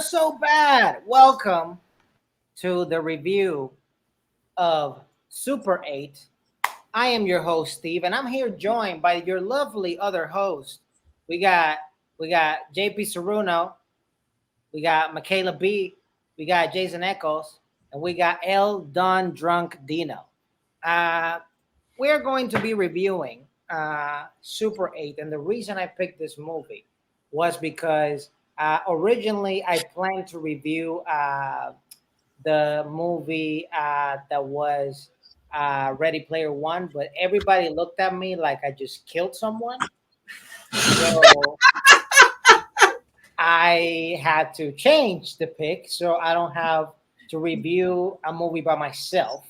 just so bad. Welcome to the review of Super 8. I am your host, Steve, and I'm here joined by your lovely other host. We got we got JP Saruno, we got Michaela B, we got Jason Eccles, and we got El Don Drunk Dino. Uh, we're going to be reviewing Super 8, and the reason I picked this movie was because originally I planned to review the movie that was Ready Player One, but everybody looked at me like I just killed someone. So I had to change the pick so I don't have to review a movie by myself.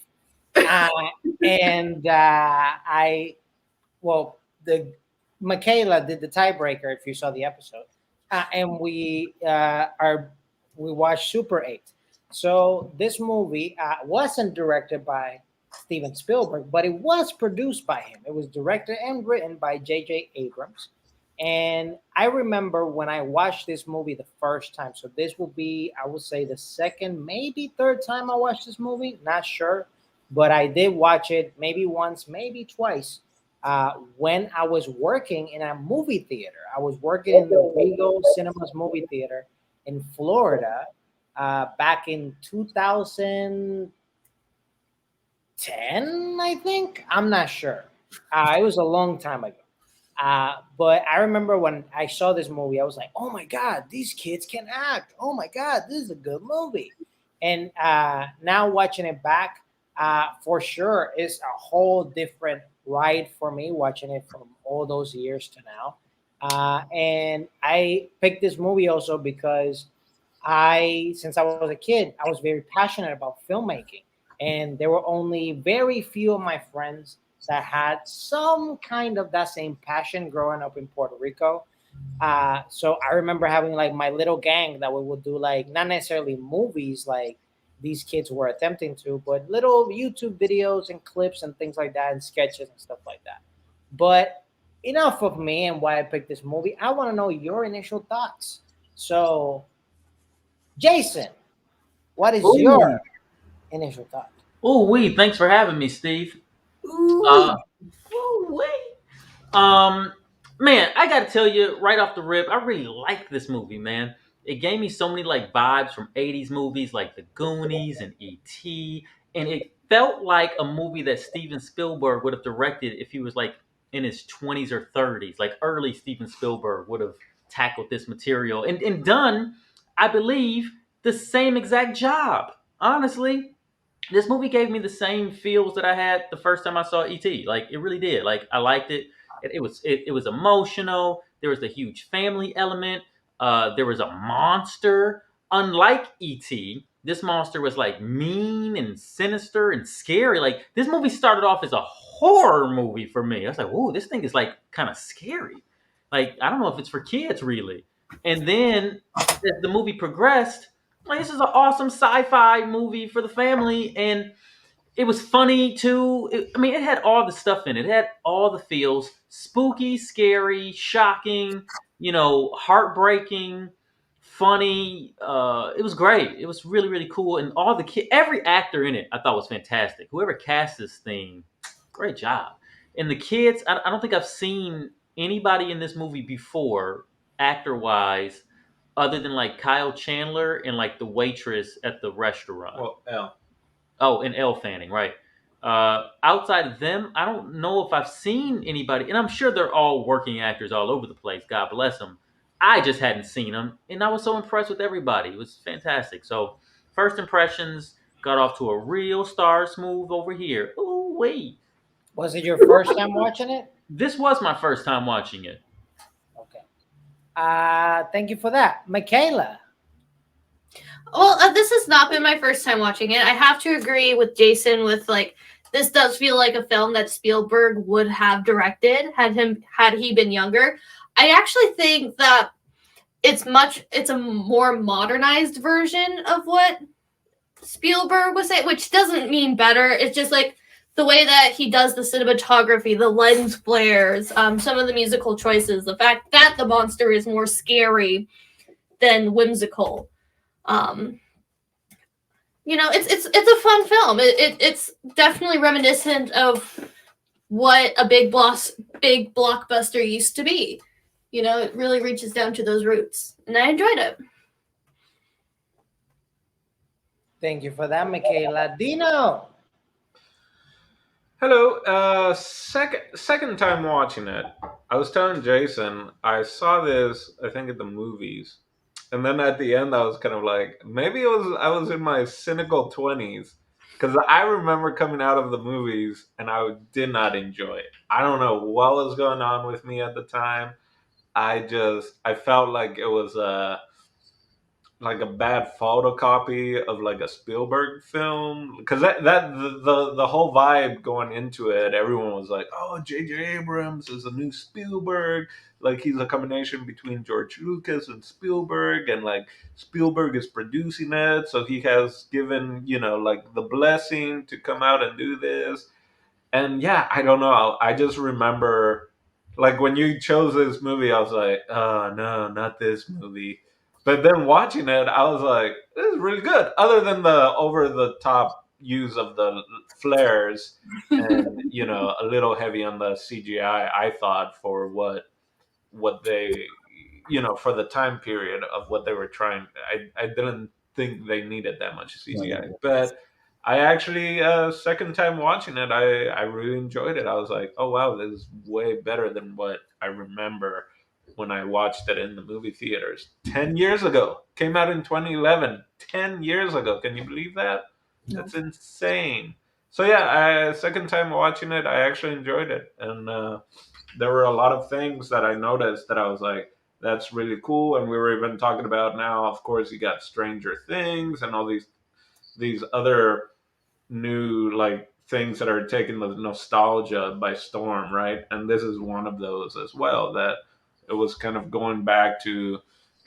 Uh, and I well, the Michaela did the tiebreaker if you saw the episode, and we watched Super 8. So this movie wasn't directed by Steven Spielberg, but it was produced by him. It was directed and written by J.J. Abrams. And I remember when I watched this movie the first time. So this will be, I would say, the second, maybe third time I watched this movie. Not sure, but I did watch it maybe once, maybe twice when I was working in a movie theater. I was working in the Regal Cinemas movie theater in Florida back in 2010, I think. I'm not sure. It was a long time ago. But I remember when I saw this movie, I was like, oh my God, these kids can act. Oh my God, this is a good movie. And now watching it back, for sure, is a whole different ride for me watching it from all those years to now. And I picked this movie also because since I was a kid, I was very passionate about filmmaking. And there were only very few of my friends that had some kind of that same passion growing up in Puerto Rico. So I remember having like my little gang that we would do like not necessarily movies like these kids were attempting to, but little YouTube videos and clips and things like that and sketches and stuff like that. But enough of me and why I picked this movie. I want to know your initial thoughts. So, Jason, what is Ooh, your initial thought? Thanks for having me, Steve. ooh, Uh, ooh wee. Um, Man, I gotta tell you right off the rip, I really like this movie, man. It gave me so many like vibes from '80s movies like The Goonies and E.T., and it felt like a movie that Steven Spielberg would have directed if he was like in his 20s or 30s, like early Steven Spielberg would have tackled this material and done, I believe, the same exact job. Honestly, this movie gave me the same feels that I had the first time I saw ET. Like it really did. Like I liked it. It was emotional. There was a huge family element. There was a monster. Unlike ET, this monster was like mean and sinister and scary. Like this movie started off as a horror movie for me. I was like, "Ooh, this thing is like kind of scary." Like I don't know if it's for kids really. And then as the movie progressed, like this is an awesome sci-fi movie for the family, and it was funny too. I mean, it had all the stuff in it. It had all the feels: spooky, scary, shocking, heartbreaking, funny. It was great. It was really, really cool, and all the every actor in it, I thought was fantastic. Whoever cast this thing, great job. And the kids, I don't think I've seen anybody in this movie before, actor wise, other than like Kyle Chandler and like the waitress at the restaurant. well, L. Oh, and Elle Fanning, right? Outside of them, I don't know if I've seen anybody, and I'm sure they're all working actors all over the place. God bless them. I just hadn't seen them, and I was so impressed with everybody. It was fantastic. So, first impressions got off to a real star smooth over here. Ooh wait, Was it your first time watching it? this was my first time watching it. Okay. Thank you for that. Michaela. Well, this has not been my first time watching it. I have to agree with Jason with like this does feel like a film that Spielberg would have directed had he been younger. I actually think that it's a more modernized version of what Spielberg was saying, which doesn't mean better. It's just like the way that he does the cinematography, the lens flares, some of the musical choices, the fact that the monster is more scary than whimsical. It's a fun film. It's definitely reminiscent of what a big blockbuster used to be. It really reaches down to those roots, and I enjoyed it. Thank you for that, Michaela. Dino. Hello. Second time watching it. I was telling Jason I saw this. I think at the movies, and then at the end I was kind of like, maybe I was in my cynical 20s because I remember coming out of the movies and I did not enjoy it. I don't know what was going on with me at the time. I felt like it was like a bad photocopy of like a Spielberg film because the whole vibe going into it, everyone was like, "Oh, J.J. Abrams is a new Spielberg. Like he's a combination between George Lucas and Spielberg, and like Spielberg is producing it, so he has given like the blessing to come out and do this." And yeah, I don't know. I just remember, like when you chose this movie, I was like, "Oh no, not this movie." But then watching it, I was like, "This is really good." Other than the over the top use of the flares, and a little heavy on the CGI, I thought for what they for the time period of what they were trying. I didn't think they needed that much CGI, but I actually second time watching it, I really enjoyed it. I was like, oh wow, this is way better than what I remember when I watched it in the movie theaters 10 years ago. Came out in 2011. 10 years ago. Can you believe that? No. That's insane. So yeah, second time watching it, I actually enjoyed it, and there were a lot of things that I noticed that I was like, that's really cool. And we were even talking about now, of course, you got Stranger Things and all these other new like things that are taking the nostalgia by storm, right? And this is one of those as well, that it was kind of going back to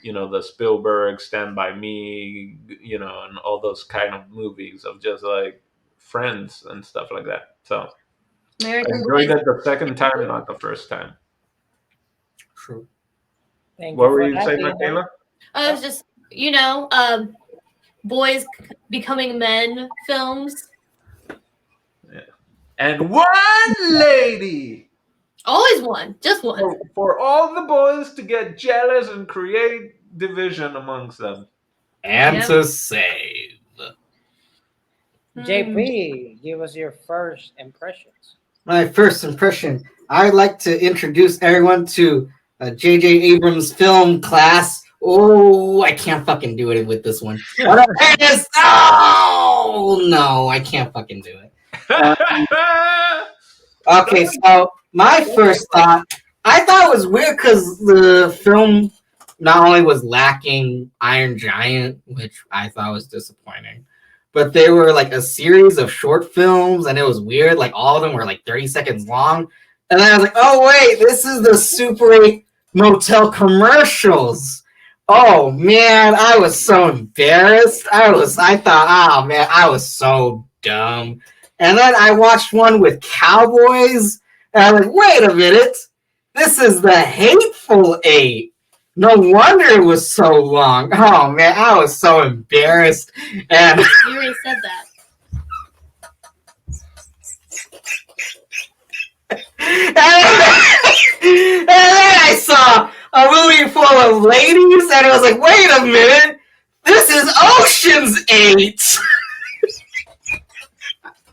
the Spielberg Stand By Me, and all those kind of movies of just like friends and stuff like that. So I American enjoyed Boys. it the second time, not the first time. True. Thank What you were for you that, saying, Dino. Michaela? I was just, boys becoming men films. And one lady Always one, just one. for all the boys to get jealous and create division amongst them. And Yep. to save. JP, give us your first impressions. My first impression, I'd like to introduce everyone to J.J. Abrams film class. Oh, I can't fucking do it with this one. Oh, no, I can't fucking do it. Okay, so my first thought, I thought it was weird because the film not only was lacking Iron Giant, which I thought was disappointing, but they were like a series of short films, and it was weird. Like all of them were like 30 seconds long. And then I was like, oh, wait, this is the Super 8 motel commercials. Oh, man, I was so embarrassed. I thought, oh, man, I was so dumb. And then I watched one with cowboys, and I was like, wait a minute. This is the Hateful Eight. No wonder it was so long. Oh, man, I was so embarrassed. And You already said that. and then I saw a movie full of ladies, and I was like, wait a minute. This is Ocean's 8.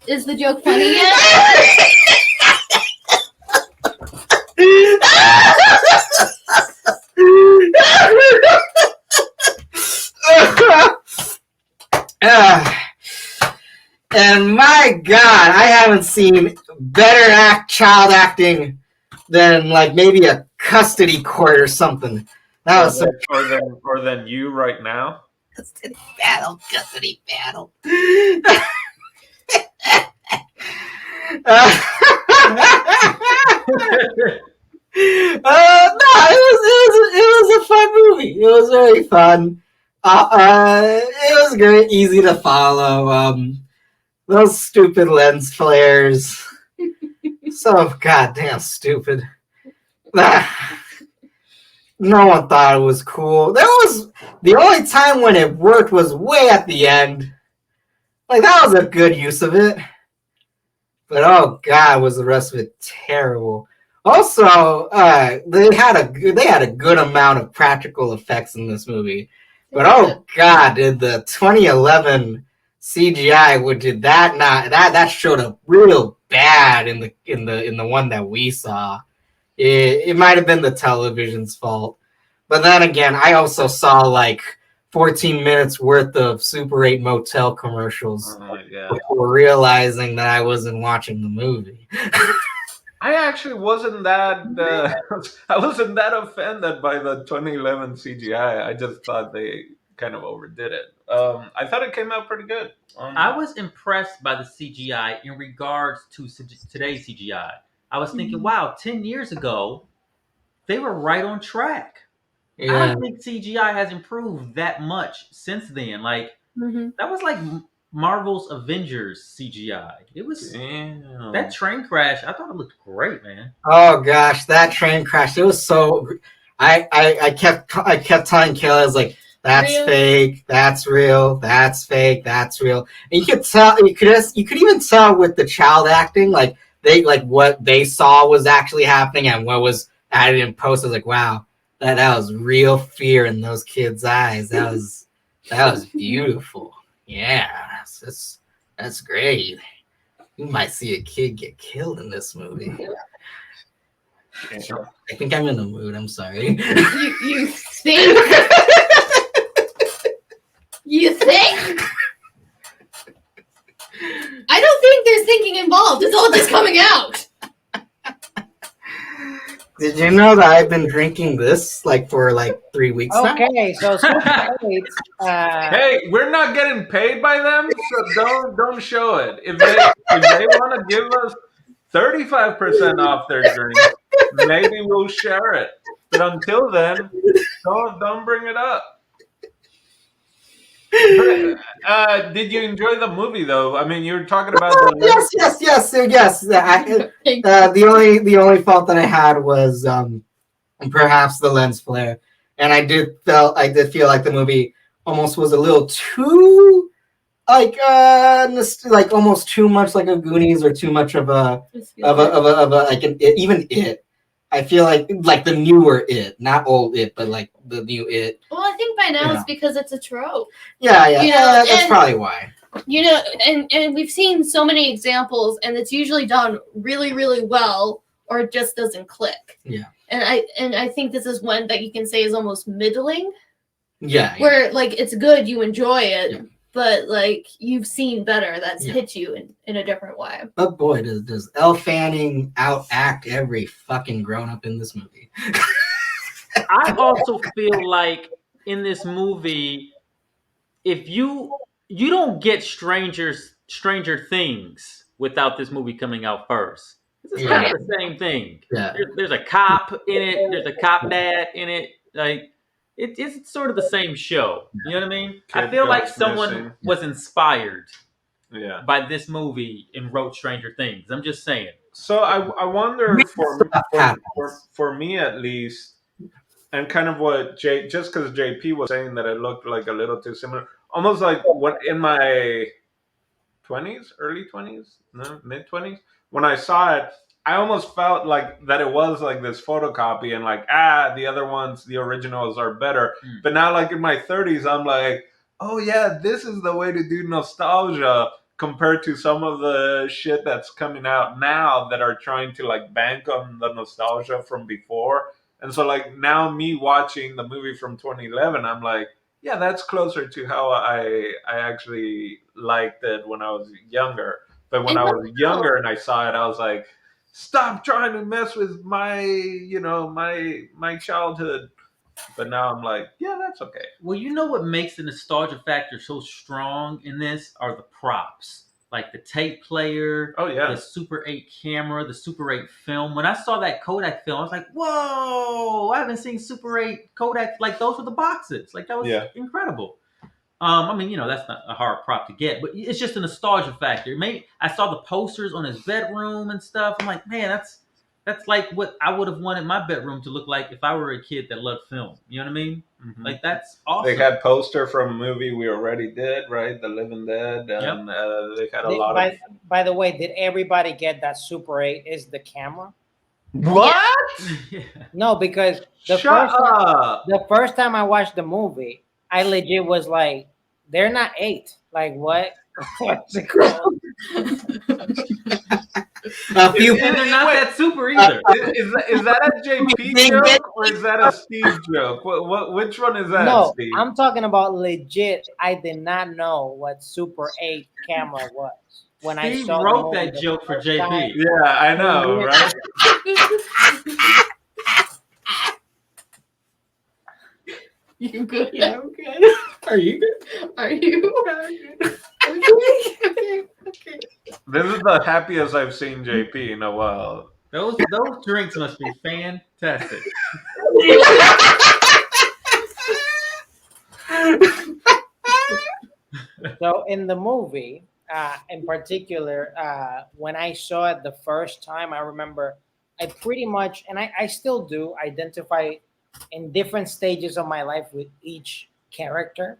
Is the joke funny yet? And my God, I haven't seen better child acting than like maybe a custody court or something. That was so or than you right now. custody battle. No, it was a fun movie. It was very fun. It was very easy to follow. Those stupid lens flares, so goddamn stupid. no one thought it was cool. There was the only time when it worked was way at the end. Like that was a good use of it. But oh god, was the rest of it terrible. Also, they had a good amount of practical effects in this movie. But oh god, did the 2011 CGI did that not that showed up real bad in the one that we saw. It might have been the television's fault. But then again, I also saw like 14 minutes worth of Super 8 motel commercials Oh my god. before realizing that I wasn't watching the movie. I actually wasn't that I wasn't that offended by the 2011 CGI. I just thought they kind of overdid it. I thought it came out pretty good. I was impressed by the CGI in regards to today's CGI. I was thinking, wow, 10 years ago, they were right on track. I Yeah. don't think CGI has improved that much since then. Like, Mhm. that was like Marvel's Avengers CGI. It was Damn. that train crash. I thought it looked great, man. Oh gosh, that train crash. It was so. I kept telling Kayla, I was like, "That's Real? fake. That's real. That's fake. That's real." And you could tell. You could even tell with the child acting, like what they saw was actually happening and what was added in post. I was like, "Wow, that was real fear in those kids' eyes. That was beautiful. Yeah, that's great. You might see a kid get killed in this movie." Damn. I think I'm in the mood. I'm sorry. You think? You think? I don't think there's thinking involved. It's all just coming out. Did you know that I've been drinking this for 3 weeks now? Okay, so Super 8. Hey, we're not getting paid by them, so don't show it. If they want to give us 35% off their drinks, maybe we'll share it. But until then, don't bring it up. But, did you enjoy the movie though? I mean, you were talking about the Yes. The only fault that I had was perhaps the lens flare, and I did feel like the movie almost was a little too almost too much like a Goonies or too much of a even It. I feel like the newer It, not old It, but like the new It. Well, I think by now it's because it's a trope. Yeah. You know, That's probably why. You know, and we've seen so many examples, and it's usually done really, really well, or it just doesn't click. Yeah. And I think this is one that you can say is almost middling. Yeah. Where it's good, you enjoy it, Yeah. but you've seen better that's hit you in a different way. But boy, does Elle Fanning outact every fucking grown up in this movie. I also feel like in this movie, if you don't get Stranger Things without this movie coming out first. It's kind of the same thing. Yeah. There's a cop in it. There's a cop dad in it. Like it's sort of the same show. You know what I mean? I feel like someone was inspired by this movie and wrote Stranger Things. I'm just saying. So I wonder for me at least, and kind of what just because JP was saying that it looked like a little too similar, almost like what in my 20s, early 20s, no, mid 20s, when I saw it, I almost felt like that it was like this photocopy and the other ones, the originals are better. But now like in my 30s, I'm like, oh yeah, this is the way to do nostalgia compared to some of the shit that's coming out now that are trying to bank on the nostalgia from before. And so now me watching the movie from 2011, I'm like, yeah, that's closer to how I actually liked it when I was younger. But when I was younger and I saw it, I was like, stop trying to mess with my childhood. But now I'm like, yeah, that's okay. Well, you know what makes the nostalgia factor so strong in this are the props. Like the tape player, the Super 8 camera, the Super 8 film. When I saw that Kodak film, I was like, whoa, I haven't seen Super 8 Kodak. Those were the boxes. That was incredible. I mean, that's not a hard prop to get, but it's just a nostalgia factor. I saw the posters on his bedroom and stuff. I'm like, man, That's like what I would have wanted my bedroom to look like if I were a kid that loved film. You know what I mean? Mhm. Like that's awesome. They had poster from a movie we already did, right? The Living Dead, and they had a lot of. By the way, did everybody get that Super 8 is the camera? What? Yeah. No, because the Shut first time, up! the first time I watched the movie, I legit was like, they're not 8. Like what? What's it called? A few And they're not that super either. Is that a JP joke or is that a Steve joke? Which one is that, No, Steve? I'm talking about legit. I did not know what Super 8 camera was when I Steve saw the wrote movie that the joke for first JP. time. Yeah, I know, right? You good? Yeah, I'm good. Are you good? Are you? Okay. This is the happiest I've seen JP in a while. Those drinks must be fantastic. So in the movie, in particular, when I saw it the first time, I remember I pretty much, and I still do, identify in different stages of my life with each character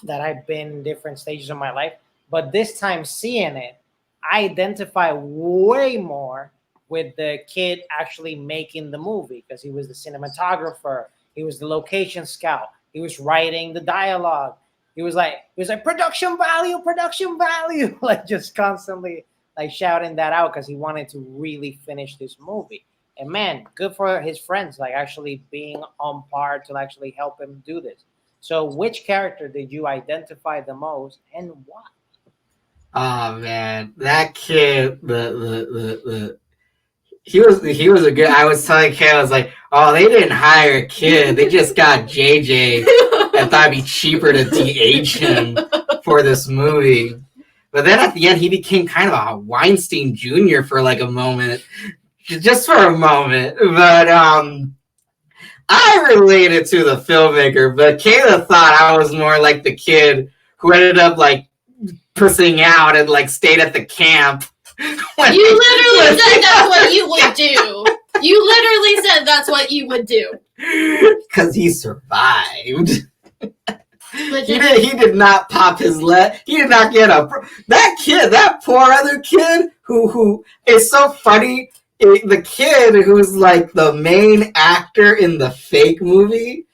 that I've been in different stages of my life. But this time seeing it, I identify way more with the kid actually making the movie because he was the cinematographer, he was the location scout, he was writing the dialogue. He was like production value, like just constantly like shouting that out because he wanted to really finish this movie. And man, good for his friends, like actually being on par to actually help him do this. So, which character did you identify the most, and why? Oh man, that kid, the he was a good. I was telling Kay, I was like, oh, they didn't hire a kid, they just got JJ and thought it'd be cheaper to de-age him for this movie. But then at the end, he became kind of a Weinstein Jr. for like a moment, just for a moment. But I related to the filmmaker, but Kayla thought I was more like the kid who ended up like pussing out and like stayed at the camp. You literally said that's what you would do. You literally said that's what you would do. Because he survived. But He did not pop his leg. He did not get that kid, that poor other kid who is so funny. The kid who's like the main actor in the fake movie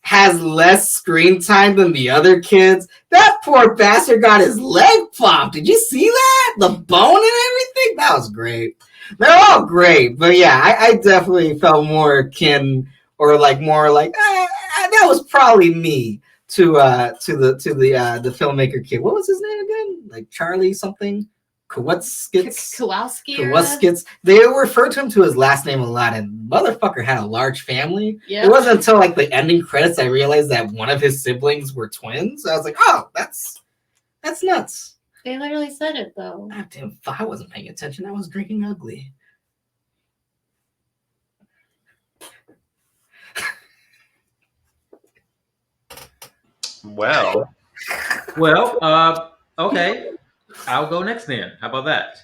has less screen time than the other kids. That poor bastard got his leg popped. Did you see that? The bone and everything? That was great. They're all great. But yeah, I definitely felt more akin or like more like that was probably me to the filmmaker kid. What was his name again? Like Charlie something? Kowalski. They refer to him to his last name a lot, and motherfucker had a large family. Yeah. It wasn't until like the ending credits I realized that one of his siblings were twins. I was like, oh, that's nuts. They literally said it though. God damn, I wasn't paying attention. I was drinking ugly. Well, Okay. I'll go next then. How about that?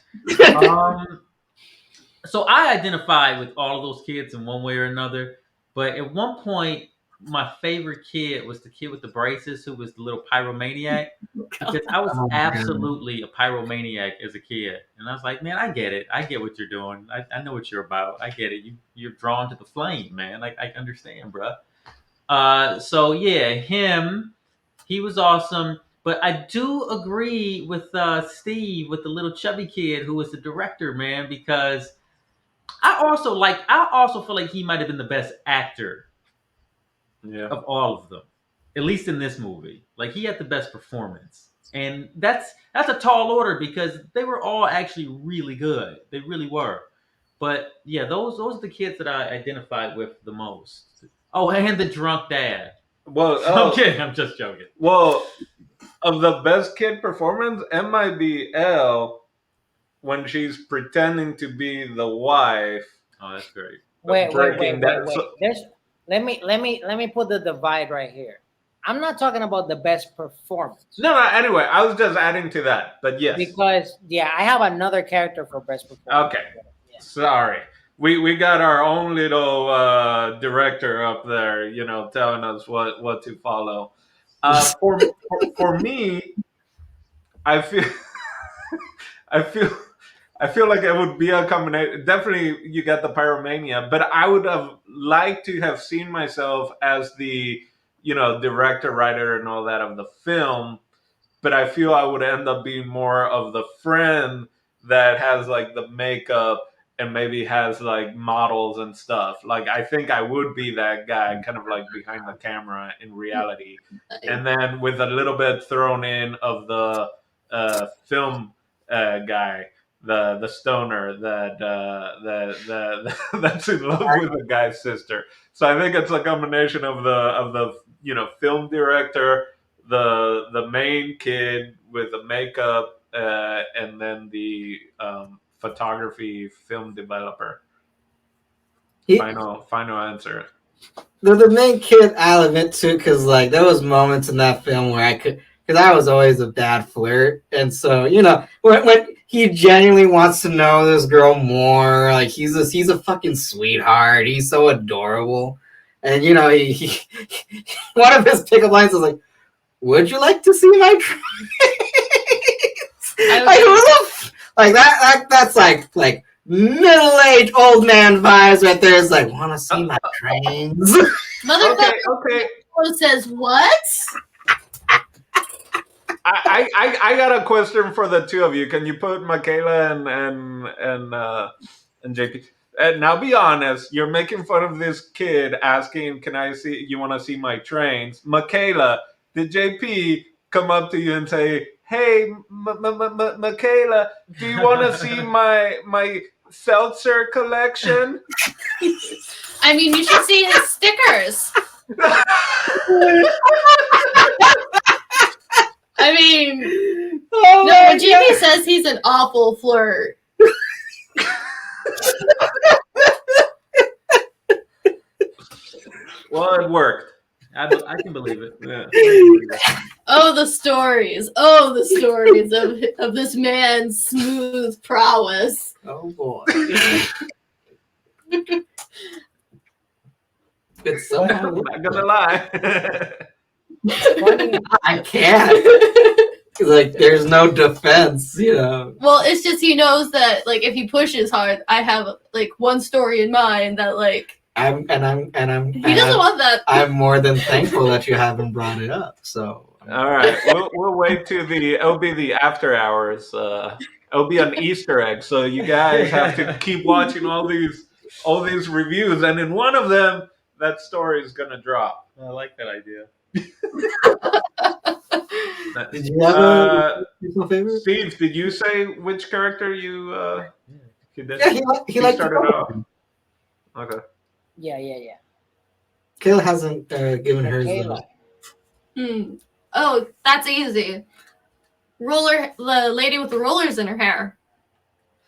So I identify with all of those kids in one way or another. But at one point, my favorite kid was the kid with the braces who was the little pyromaniac. Because I was absolutely a pyromaniac as a kid. And I was like, man, I get it. I get what you're doing. I know what you're about. I get it. You're drawn to the flame, man. I understand, bruh. So yeah, him, he was awesome. But I do agree with Steve, with the little chubby kid who was the director, man, because I also feel like he might have been the best actor yeah. of all of them, at least in this movie. Like he had the best performance, and that's a tall order because they were all actually really good. They really were. But yeah, those are the kids that I identified with the most. Oh, and the drunk dad. Well, I'm kidding. I'm just joking. Well, of the best kid performance, it might be Elle when she's pretending to be the wife. Oh, that's great. Wait. So, Let me put the divide right here. I'm not talking about the best performance. no. Anyway, I was just adding to that, but yes. Because I have another character for best performance. Okay. Sorry. we got our own little director up there, telling us what to follow. For me, I feel I feel I feel like it would be a combination. Definitely, you get the pyromania, but I would have liked to have seen myself as the director, writer, and all that of the film. But I feel I would end up being more of the friend that has like the makeup and maybe has like models and stuff. Like I think I would be that guy, kind of like behind the camera in reality, and then with a little bit thrown in of the film guy, the stoner that that's in love with the guy's sister. So I think it's a combination of the film director, the main kid with the makeup, and then the photography film developer. He, Final answer. the main kid, I'll admit to, because like there was moments in that film where I could, because I was always a bad flirt, and so when he genuinely wants to know this girl more, like he's a fucking sweetheart. He's so adorable, and he one of his pickup lines is like, "Would you like to see my trains?" Like that's like middle-aged old man vibes right there. It's like, want to see my trains? Motherfucker Okay. says what? I got a question for the two of you. Can you put Michaela and JP? And now be honest, you're making fun of this kid asking, "Can I see? You want to see my trains?" Michaela, did JP come up to you and say, "Hey, Michaela, do you want to see my seltzer collection?" I mean, you should see his stickers. I mean, when JP says he's an awful flirt. Well, it worked. I can believe it. Yeah. Oh, the stories. Oh, the stories of this man's smooth prowess. Oh boy. It's so I'm not gonna lie. I can't. Like there's no defense, Well, it's just he knows that like if he pushes hard, I have like one story in mind that like he doesn't want that. I'm more than thankful that you haven't brought it up. So All right, we'll wait to it'll be the after hours. It'll be an Easter egg, so you guys have to keep watching all these reviews, and in one of them, that story is gonna drop. I like that idea. did you have a favorite? Steve, did you say which character you? He did. Yeah, he liked started off. Okay. Yeah. Kayla hasn't given hers. Michaela. Oh, that's easy. The lady with the rollers in her hair.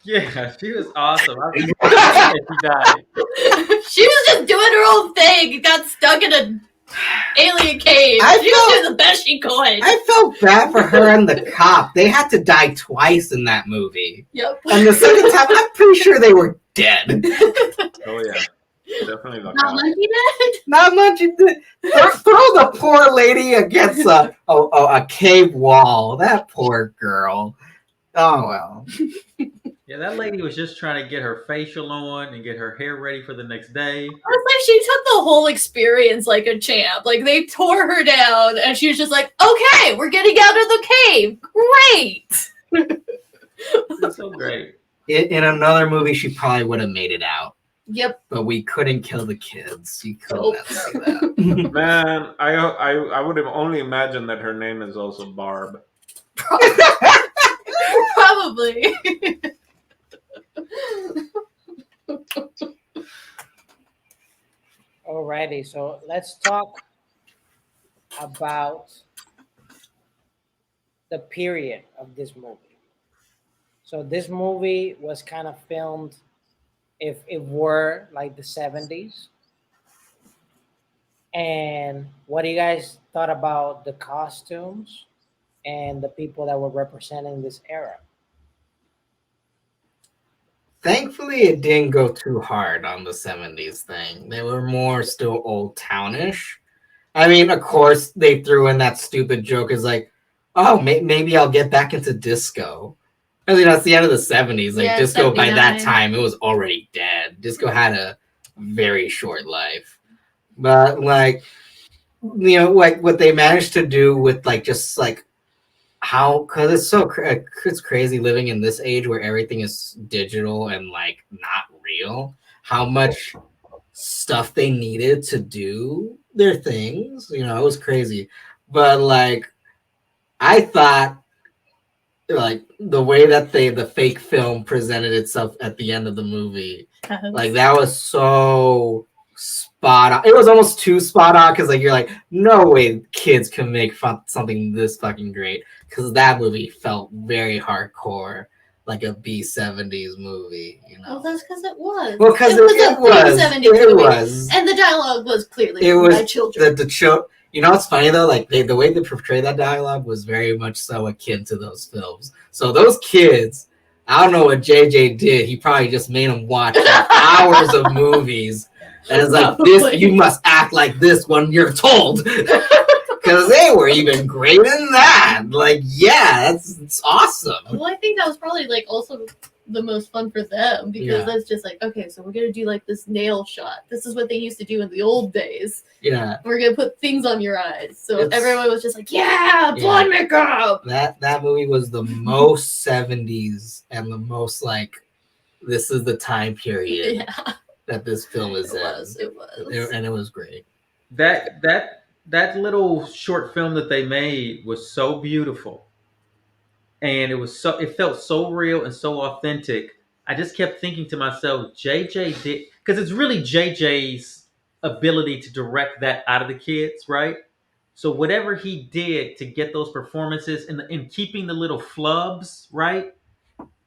Yeah, she was awesome. She died. She was just doing her own thing. Got stuck in an alien cave. She was doing the best she could. I felt bad for her and the cop. They had to die twice in that movie. Yep. And the second time, I'm pretty sure they were dead. Oh yeah. Definitely Not Monkey Dad? Not much. Throw the poor lady against a cave wall. That poor girl. Oh well. Yeah, that lady was just trying to get her facial on and get her hair ready for the next day. It's like she took the whole experience like a champ. Like they tore her down, and she was just like, "Okay, we're getting out of the cave. Great." It's so great. In another movie, she probably would have made it out. Yep. But we couldn't kill the kids. You couldn't say that. Man, I would have only imagined that her name is also Barb. Probably. Alrighty, so let's talk about the period of this movie. So this movie was kind of filmed, if it were like the 70s. And what do you guys thought about the costumes and the people that were representing this era? Thankfully, it didn't go too hard on the 70s thing. They were more still old townish. I mean, of course, they threw in that stupid joke is like, oh, maybe I'll get back into disco. Because, it's the end of the 70s. Like, Yeah, disco, by that 79. time, it was already dead. Disco had a very short life. But, like, like what they managed to do with, like, just, like, how, because it's crazy living in this age where everything is digital and, like, not real. How much stuff they needed to do their things. It was crazy. But like I thought like the way that the fake film presented itself at the end of the movie, like that was so spot on. It was almost too spot on because like you're like, no way kids can make something this fucking great, because that movie felt very hardcore, like a B-70s movie, Well, that's because it was. Well, because it was. 70s It movie. was. And the dialogue was clearly It was by children. the show. What's funny though? Like the way they portrayed that dialogue was very much so akin to those films. So those kids, I don't know what JJ did. He probably just made them watch hours of movies, and it's like this. You must act like this when you're told, because they were even greater than that. Like, yeah, it's awesome. Well, I think that was probably like also the most fun for them, because that's just like, okay, so we're gonna do like this nail shot. This is what they used to do in the old days. Yeah, we're gonna put things on your eyes. So everyone was just like, yeah, blonde makeup. That movie was the most 70s and the most like, this is the time period that this film is in. It was. And it was great. That little short film that they made was so beautiful, and it felt so real and so authentic. I just kept thinking to myself, JJ did, because it's really JJ's ability to direct that out of the kids, right? So whatever he did to get those performances and keeping the little flubs, right?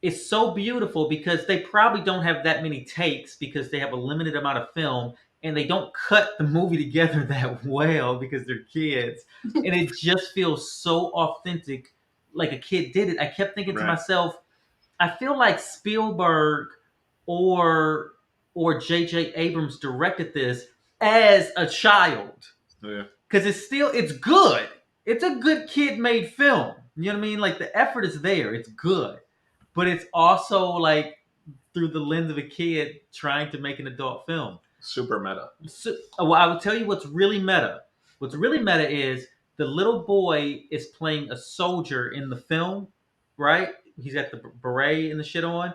It's so beautiful, because they probably don't have that many takes because they have a limited amount of film, and they don't cut the movie together that well because they're kids. And it just feels so authentic, like a kid did it. I kept thinking to myself, I feel like Spielberg or J.J. Abrams directed this as a child. Yeah. Because it's good. It's a good kid-made film. You know what I mean? Like, the effort is there. It's good. But it's also like through the lens of a kid trying to make an adult film. Super meta. So, well, I will tell you what's really meta. What's really meta is the little boy is playing a soldier in the film, right? He's got the beret and the shit on.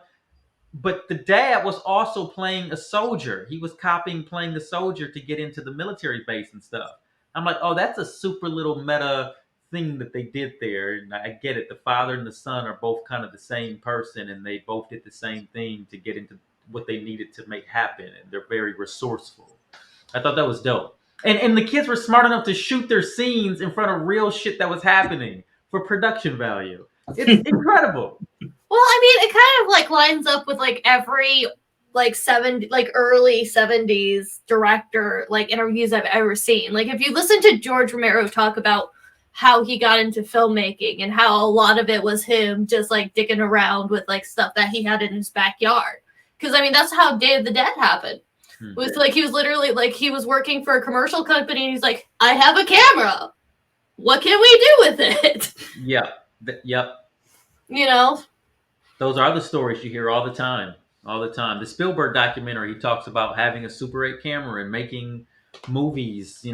But the dad was also playing a soldier. He was copying playing the soldier to get into the military base and stuff. I'm like, oh, that's a super little meta thing that they did there. And I get it. The father and the son are both kind of the same person, and they both did the same thing to get into what they needed to make happen. And they're very resourceful. I thought that was dope. And the kids were smart enough to shoot their scenes in front of real shit that was happening for production value. It's incredible. Well, I mean, it kind of like lines up with like every like early 70s director like interviews I've ever seen. Like, if you listen to George Romero talk about how he got into filmmaking and how a lot of it was him just like dicking around with like stuff that he had in his backyard. Because I mean, that's how Day of the Dead happened. It was like he was literally like he was working for a commercial company and he's like, I have a camera. What can we do with it? Yep. Those are the stories you hear all the time. The Spielberg documentary, he talks about having a Super 8 camera and making movies,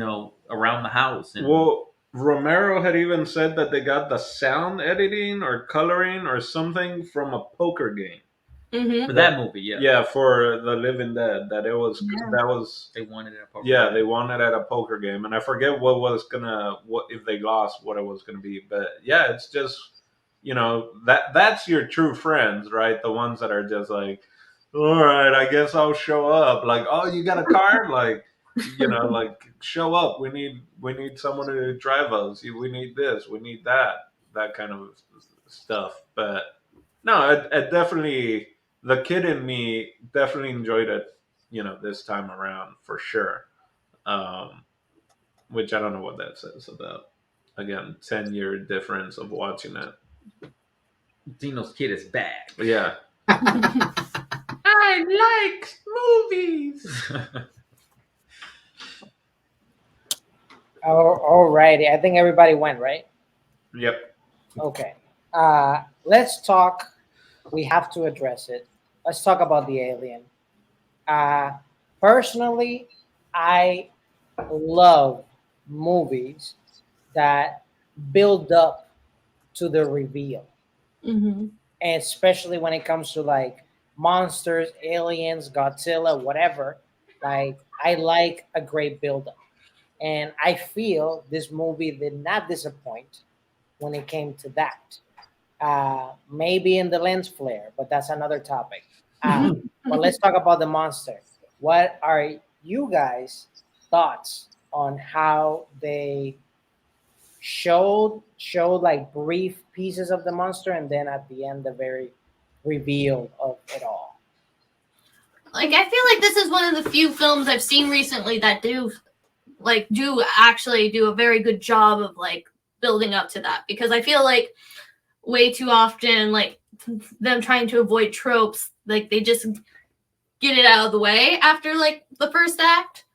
around the house. Well, Romero had even said that they got the sound editing or coloring or something from a poker game. For that movie, yeah. Yeah, for The Living Dead, that they wanted it at a poker game. game. They wanted it at a poker game, and I forget what if they lost, what it was gonna be. But yeah, it's just that's your true friends, right? The ones that are just like, all right, I guess I'll show up. Like, oh, you got a car? Like, like show up. We need someone to drive us. We need this. We need that kind of stuff. But no, I definitely. The kid in me definitely enjoyed it, this time around for sure. Which I don't know what that says about, again, 10-year difference of watching it. Dino's kid is back. Yeah. I like movies. All righty. I think everybody went, right? Yep. Okay. Let's talk. We have to address it. Let's talk about the alien. Uh, Personally, I love movies that build up to the reveal, Mm-hmm. and especially when it comes to like monsters, aliens, Godzilla, whatever. Like I like a great build up, and I feel this movie did not disappoint when it came to that. Maybe in the lens flare, but that's another topic. But let's talk about the monster. What are you guys' thoughts on how they showed like brief pieces of the monster, and then at the end the very reveal of it all? Like I feel like this is one of the few films I've seen recently that do actually do a very good job of like building up to that, because I feel like way too often like them trying to avoid tropes, like they just get it out of the way after like the first act.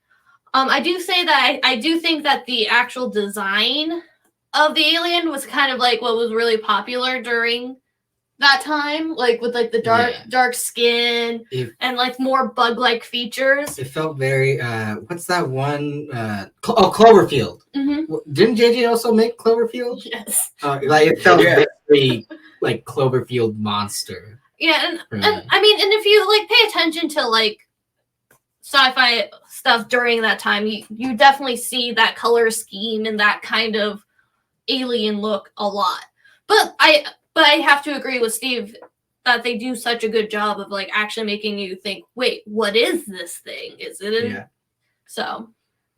I do say that I do think that the actual design of the alien was kind of like what was really popular during that time, like with like the dark skin and like more bug-like features. It felt very what's that one Cloverfield. Mm-hmm. Didn't JJ also make Cloverfield? Yes. Like it felt very like Cloverfield monster. Yeah, and I mean, and if you like pay attention to like sci-fi stuff during that time, you definitely see that color scheme and that kind of alien look a lot. But I have to agree with Steve that they do such a good job of like actually making you think, wait, what is this thing? Is it in? So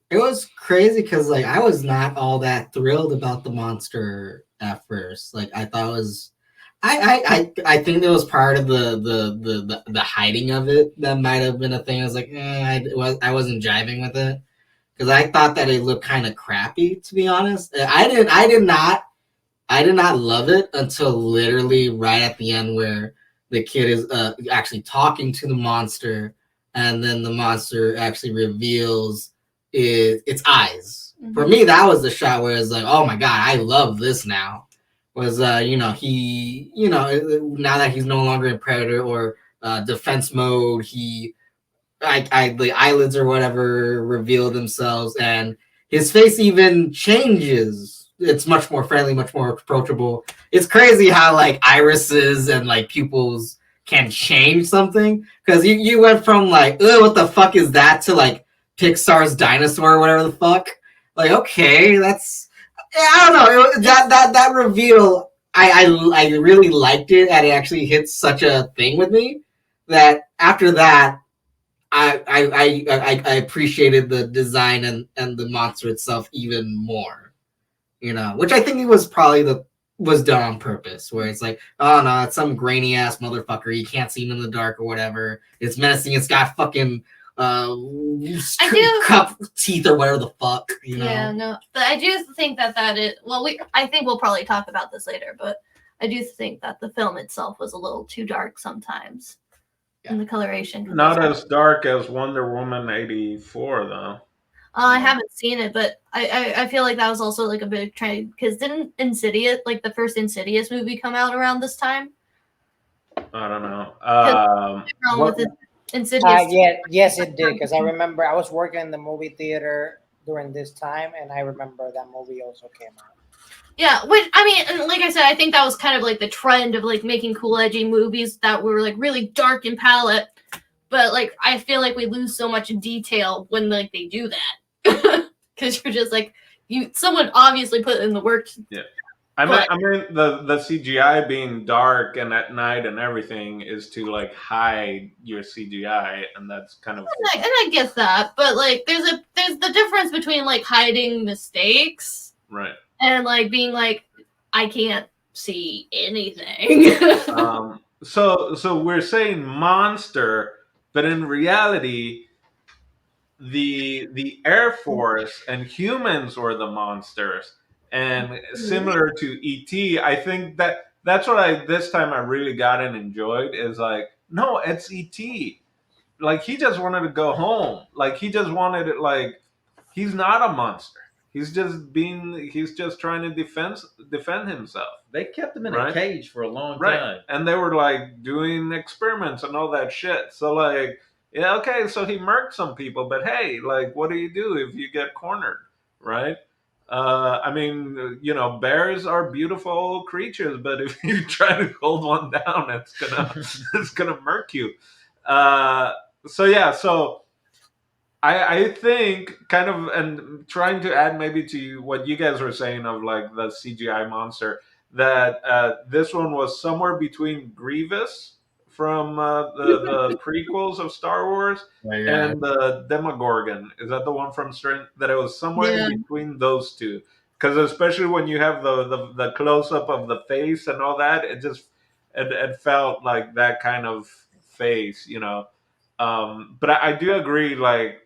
it was crazy because like I was not all that thrilled about the monster at first. Like I thought it was I think it was part of the hiding of it that might have been a thing. I was like, I wasn't jiving with it because I thought that it looked kind of crappy, to be honest. I did not love it until literally right at the end where the kid is actually talking to the monster, and then the monster actually reveals its eyes. Mm-hmm. For me, that was the shot where it's like, oh my god, I love this now. Was he now that he's no longer in predator or defense mode, the eyelids or whatever reveal themselves, and his face even changes. It's much more friendly, much more approachable. It's crazy how like irises and like pupils can change something, because you went from like, oh, what the fuck is that, to like Pixar's dinosaur or whatever the fuck. Like, okay, that's, I don't know, that reveal, I really liked it, and it actually hit such a thing with me that after that I appreciated the design and the monster itself even more, which I think it was probably was done on purpose, where it's like, oh no, it's some grainy ass motherfucker, you can't see him in the dark or whatever, it's menacing, it's got fucking cup teeth or whatever the fuck, Yeah, no, but I do think that is, well, I think we'll probably talk about this later, but I do think that the film itself was a little too dark sometimes. In the coloration. Not as dark as Wonder Woman 84, though. I haven't seen it, but I feel like that was also like a big trend, because didn't Insidious, like the first Insidious movie, come out around this time? I don't know. Insidious. Yes, it did, because I remember I was working in the movie theater during this time, and I remember that movie also came out. Yeah, which, I mean, like I said, I think that was kind of like the trend of like making cool, edgy movies that were like really dark in palette. But like, I feel like we lose so much detail when like they do that, because you're just like, someone obviously put in the work. Yeah, I mean the CGI being dark and at night and everything is to like hide your CGI, and that's kind of. And I get that, but like, there's the difference between like hiding mistakes, right, and like being like, I can't see anything. So we're saying monster, but in reality, the Air Force and humans were the monsters. And similar to E.T., I think that's what this time I really got and enjoyed, is like, no, it's E.T. like he just wanted to go home. Like he just wanted it. Like he's not a monster. He's just trying to defend himself. They kept him in a Right. cage for a long Right. time. And they were like doing experiments and all that shit. So like, yeah, okay, so he murked some people, but hey, like, what do you do if you get cornered, right? I mean, you know, bears are beautiful creatures, but if you try to hold one down, it's gonna murk you. Uh, so yeah, so I think kind of, and trying to add maybe to what you guys were saying of like the CGI monster, that this one was somewhere between Grievous from the prequels of Star Wars Yeah. and the Demogorgon. Is that the one from Strange? That it was somewhere Yeah. in between those two. Because especially when you have the close up of the face and all that, it felt like that kind of face, you know. But I do agree, like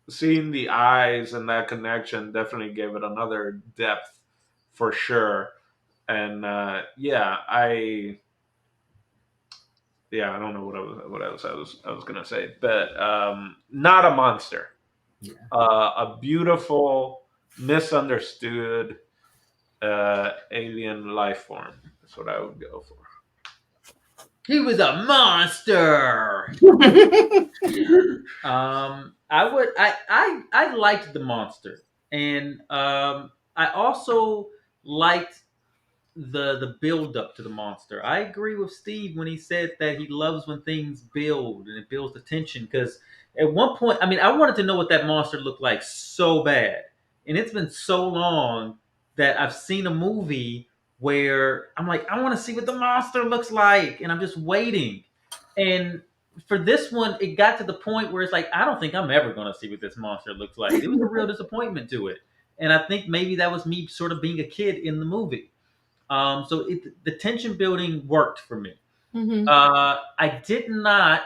seeing the eyes and that connection definitely gave it another depth for sure. And I don't know what else I was gonna say, but not a monster, Yeah. a beautiful, misunderstood alien life form. That's what I would go for. He was a monster. I liked the monster, and I also liked the build up to the monster. I agree with Steve when he said that he loves when things build and it builds the tension. Because at one point, I mean, I wanted to know what that monster looked like so bad, and it's been so long that I've seen a movie where I'm like, I want to see what the monster looks like, and I'm just waiting. And for this one, it got to the point where it's like, I don't think I'm ever going to see what this monster looks like. It was a real disappointment to it, and I think maybe that was me sort of being a kid in the movie. So the tension building worked for me. Mhm. I did not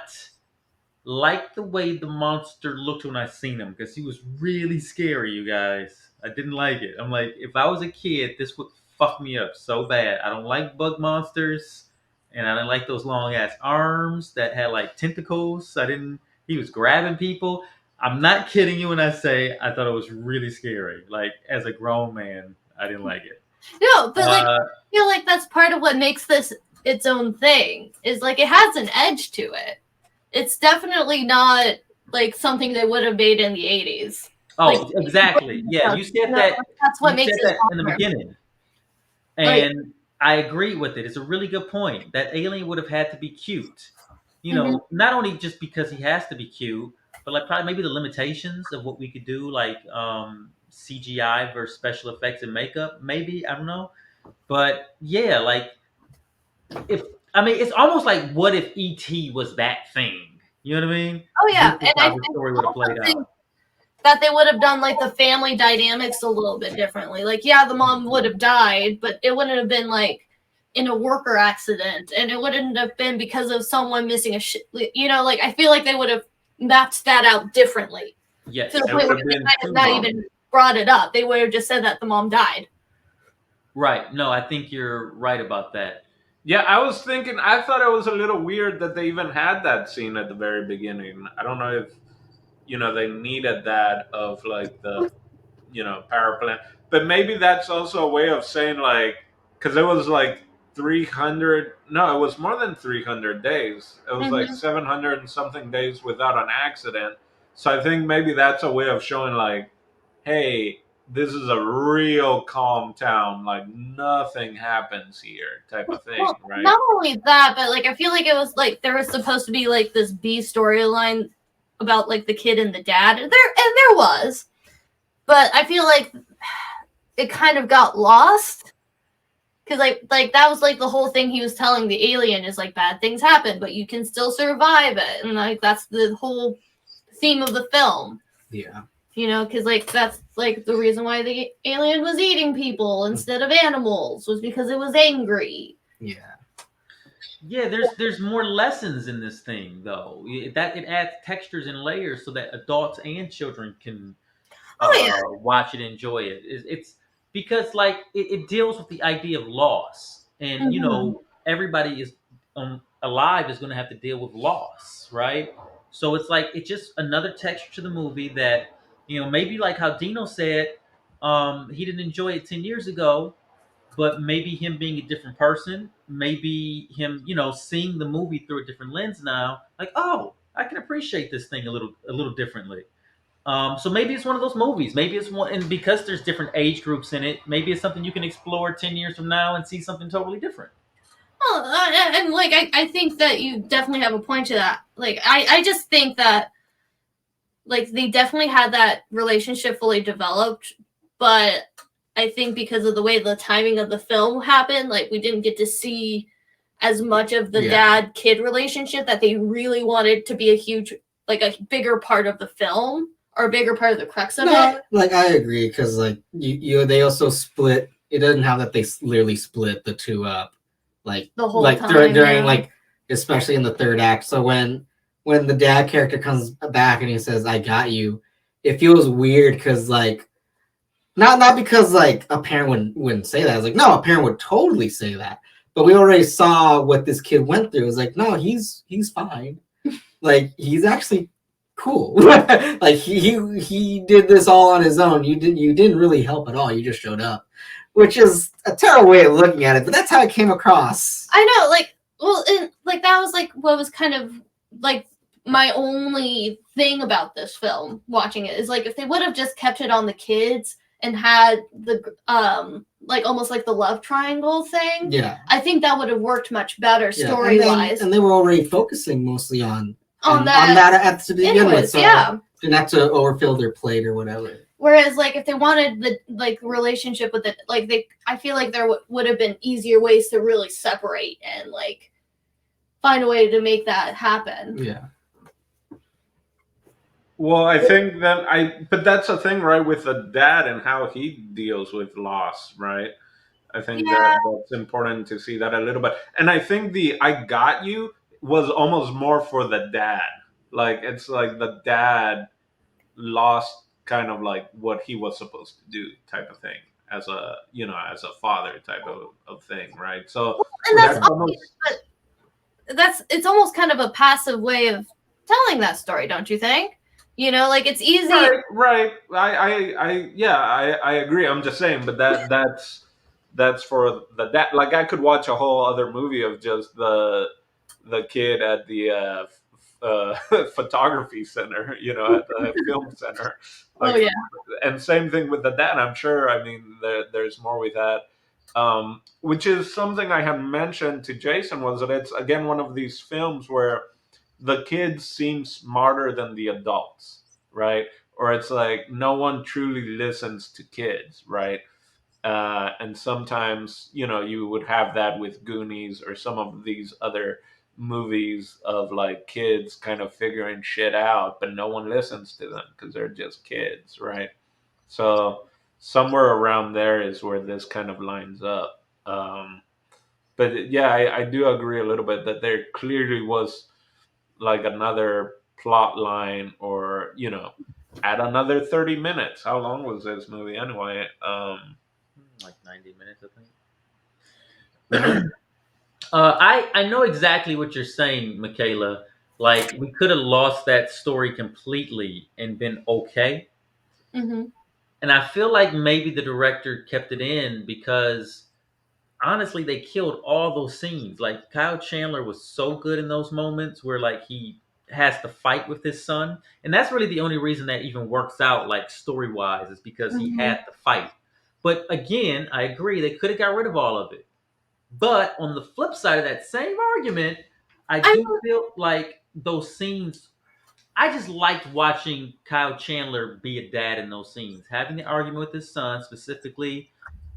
like the way the monster looked when I seen him because he was really scary, you guys. I didn't like it. I'm like, if I was a kid, this would fuck me up so bad. I don't like bug monsters, and I didn't like those long ass arms that had like tentacles. I didn't. He was grabbing people. I'm not kidding you when I say I thought it was really scary. Like as a grown man, I didn't like it. No, but like Uh, I feel like that's part of what makes this its own thing. Is like it has an edge to it. It's definitely not like something they would have made in the 80s. Oh, Like, exactly. Yeah, you said that. That's what You makes said it that in the popular. beginning, Like- and I agree with it. It's a really good point. That alien would have had to be cute. You Mm-hmm. know, not only just because he has to be cute, but like probably maybe the limitations of what we could do, like CGI versus special effects and makeup. Maybe I don't know, but yeah, like if I mean, it's almost like what if ET was that thing? You know what I mean? Oh yeah, This is and I how the think story would have played think out. that they would have done like the family dynamics a little bit differently. Like, yeah, the mom would have died, but it wouldn't have been like in a worker accident, and it wouldn't have been because of someone missing a shit. You know, like I feel like they would have mapped that out differently Yes. to the It point would where have they been might have too not long. even brought it up. They would have just said that the mom died. Right. No, I think you're right about that. Yeah, I was thinking. I thought it was a little weird that they even had that scene at the very beginning. I don't know if they needed that of like the power plant, but maybe that's also a way of saying like because it was like 300. No, it was more than 300 days. It was like 700 and something days without an accident. So I think maybe that's a way of showing like, hey, this is a real calm town. Like nothing happens here, type of thing, Well, right? not only that, but like I feel like it was like there was supposed to be like this B storyline about like the kid and the dad. There was, but I feel like it kind of got lost because like that was like the whole thing he was telling the alien is like bad things happen, but you can still survive it, and like that's the whole theme of the film. Yeah. You know, because like that's like the reason why the alien was eating people instead of animals was because it was angry. Yeah. Yeah, there's more lessons in this thing though. That it adds textures and layers so that adults and children can watch it, enjoy it. It's because like it deals with the idea of loss, and everybody is alive is going to have to deal with loss, right? So it's like it's just another texture to the movie that maybe like how Dino said, he didn't enjoy it 10 years ago, but maybe him being a different person, maybe him seeing the movie through a different lens now, like, oh, I can appreciate this thing a little differently. So maybe it's one of those movies. Maybe it's one, and because there's different age groups in it, maybe it's something you can explore 10 years from now and see something totally different. Well, and like I think that you definitely have a point to that. Like I just think that like they definitely had that relationship fully developed, but I think because of the way the timing of the film happened, like we didn't get to see as much of the dad-kid relationship that they really wanted to be a bigger part of the film or a bigger part of the crux of it. Like I agree, because like they also split. It doesn't have that they literally split the two up, like the whole like time, during like especially in the third act. So when the dad character comes back and he says, "I got you," it feels weird because like not because like a parent wouldn't say that. It's like, no, a parent would totally say that. But we already saw what this kid went through. It's like, no, he's fine. Like he's actually cool. Like he did this all on his own. You didn't really help at all. You just showed up, which is a terrible way of looking at it. But that's how it came across. I know, like, well, and like that was like what was kind of like my only thing about this film. Watching it is like if they would have just kept it on the kids and had the like almost like the love triangle thing. Yeah, I think that would have worked much better story wise. And they were already focusing mostly on that at the begin with, so didn't have to overfill their plate or whatever. Whereas, like, if they wanted the like relationship with it, like I feel like there would have been easier ways to really separate and like find a way to make that happen. Yeah. Well, I think but that's the thing, right, with the dad and how he deals with loss, right? I think that's important to see that a little bit. And I think the "I got you" was almost more for the dad. Like, it's like the dad lost kind of like what he was supposed to do type of thing as a, as a father type of thing, right? So and it's almost kind of a passive way of telling that story, don't you think? Like it's easy. Right. I agree. I'm just saying, but that's for the dad. Like I could watch a whole other movie of just the kid at the photography center, at the film center. Like, oh yeah. And same thing with the dad. I'm sure. I mean, there's more with that. Which is something I had mentioned to Jason, was that it's again one of these films where the kids seem smarter than the adults, right? Or it's like no one truly listens to kids, right? And sometimes, you would have that with Goonies or some of these other movies of like kids kind of figuring shit out, but no one listens to them because they're just kids, right? So somewhere around there is where this kind of lines up. But yeah, I do agree a little bit that there clearly was like another plot line, or add another 30 minutes. How long was this movie anyway? Like 90 minutes, I think. I know exactly what you're saying, Michaela. Like we could have lost that story completely and been okay. Mm-hmm. And I feel like maybe the director kept it in because honestly, they killed all those scenes. Like Kyle Chandler was so good in those moments where like he has to fight with his son, and that's really the only reason that even works out, like story wise, is because he had to fight. But again, I agree they could have got rid of all of it. But on the flip side of that same argument, I do feel like those scenes. I just liked watching Kyle Chandler be a dad in those scenes, having the argument with his son specifically,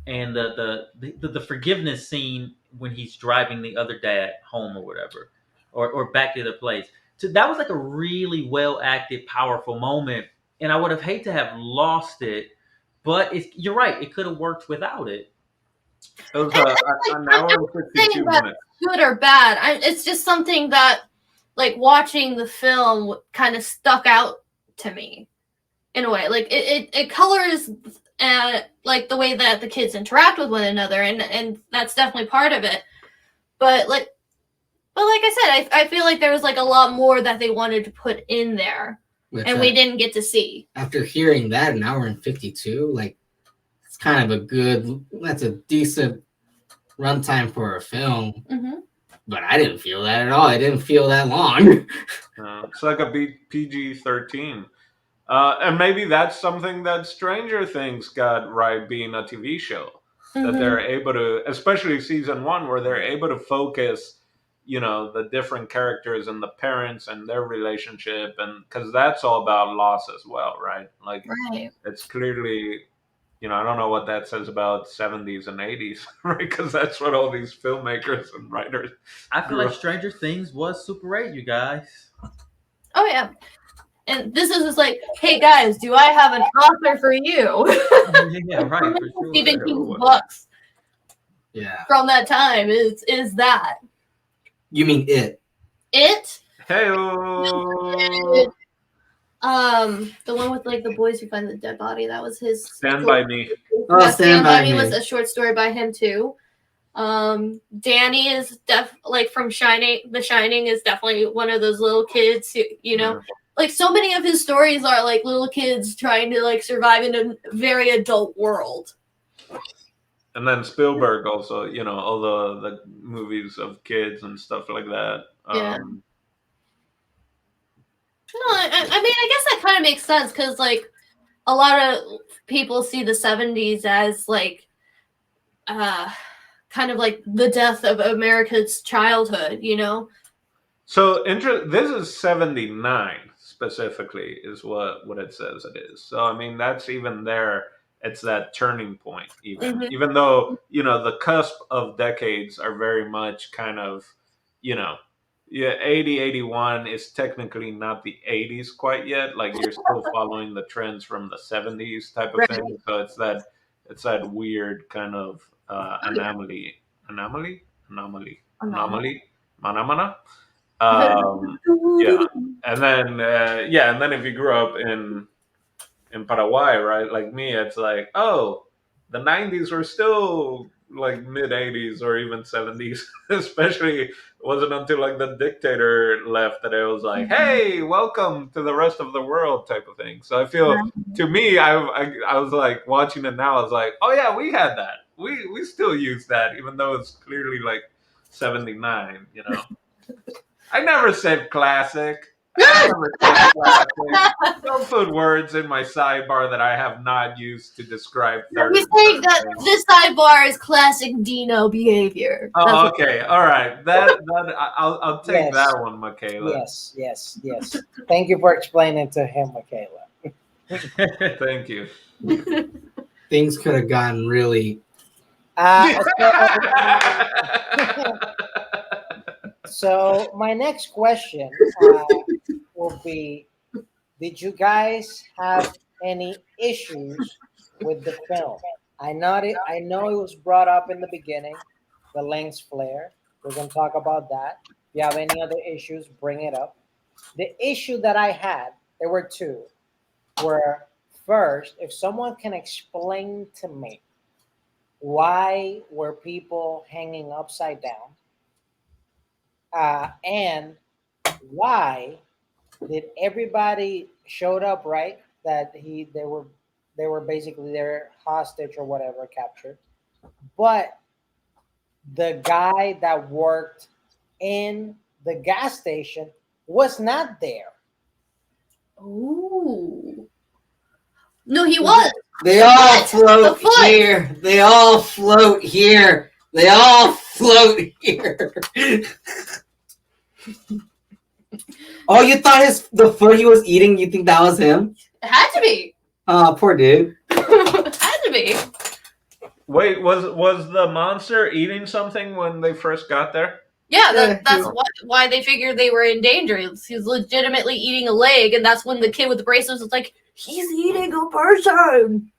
and the forgiveness scene when he's driving the other dad home or whatever, or back to the place. So that was like a really well acted, powerful moment, and I would have hate to have lost it. But you're right; it could have worked without it. It was an hour and 52 minutes. Good or bad. It's just something that, like, watching the film kind of stuck out to me in a way. Like, it colors like the way that the kids interact with one another, and that's definitely part of it. But like But like I said, I feel like there was like a lot more that they wanted to put in there, and we didn't get to see. After hearing that, an hour and 52, like it's kind of that's a decent runtime for a film. Mm-hmm. But I didn't feel that at all. I didn't feel that long. It's like a PG-13. And maybe that's something that Stranger Things got right, being a TV show. That they're able to, especially season 1, where they're able to focus, the different characters and the parents and their relationship, and because that's all about loss as well, right? Like, Right. it's clearly, I don't know what that says about 70s and 80s, right? Because that's what all these filmmakers and writers. I feel like Stranger Things was Super 8, you guys. Oh yeah. And this is just like, hey guys, do I have an author for you? Yeah, right. For sure. Stephen King's books Yeah. from that time is that. You mean It? It? Hey-o! The one with like the boys who find the dead body, that was his Stand By Me. Oh, Yeah, Stand By Me. was a short story by him too. Danny is like from Shining. The Shining is definitely one of those little kids who, like so many of his stories are like little kids trying to like survive in a very adult world. And then Spielberg also, all the movies of kids and stuff like that. Yeah. No, I mean, I guess that kind of makes sense because like a lot of people see the 70s as like kind of like the death of America's childhood, So this is 79 specifically is what it says it is. So I mean that's even there. It's that turning point, even though the cusp of decades are very much kind of 80, 81 is technically not the 80s quite yet. Like you're still following the trends from the 70s type of thing. So it's that weird kind of anomaly. Yeah, and then if you grew up in Paraguay, right, like me, it's like, oh, the 90s were still like mid 80s or even 70s. Especially, it wasn't until like the dictator left that it was like, hey, welcome to the rest of the world type of thing. So I feel, to me, I was like watching it now, I was like, oh yeah, we had that. We still use that, even though it's clearly like 79, I never said classic. Don't put words in my sidebar that I have not used to describe. We say that this sidebar is classic Dino behavior. Oh, okay, all right. I'll take that one, Michaela. Yes. Thank you for explaining to him, Michaela. Thank you. Things could have gotten really. So my next question will be: did you guys have any issues with the film? I know it was brought up in the beginning, the lens flare. We're gonna talk about that. If you have any other issues, bring it up. The issue that I had, there were two. Were first, if someone can explain to me why were people hanging upside down, and why did everybody showed up right that they were basically their hostage or whatever captured, but the guy that worked in the gas station was not there. Ooh. No, he was. They all float here. They all float here. They all float here. Oh, you thought the foot he was eating, you think that was him? It had to be. Oh, poor dude. It had to be. Wait, was the monster eating something when they first got there? Yeah, that's why they figured they were in danger. He was legitimately eating a leg, and that's when the kid with the bracelets was like, he's eating a person.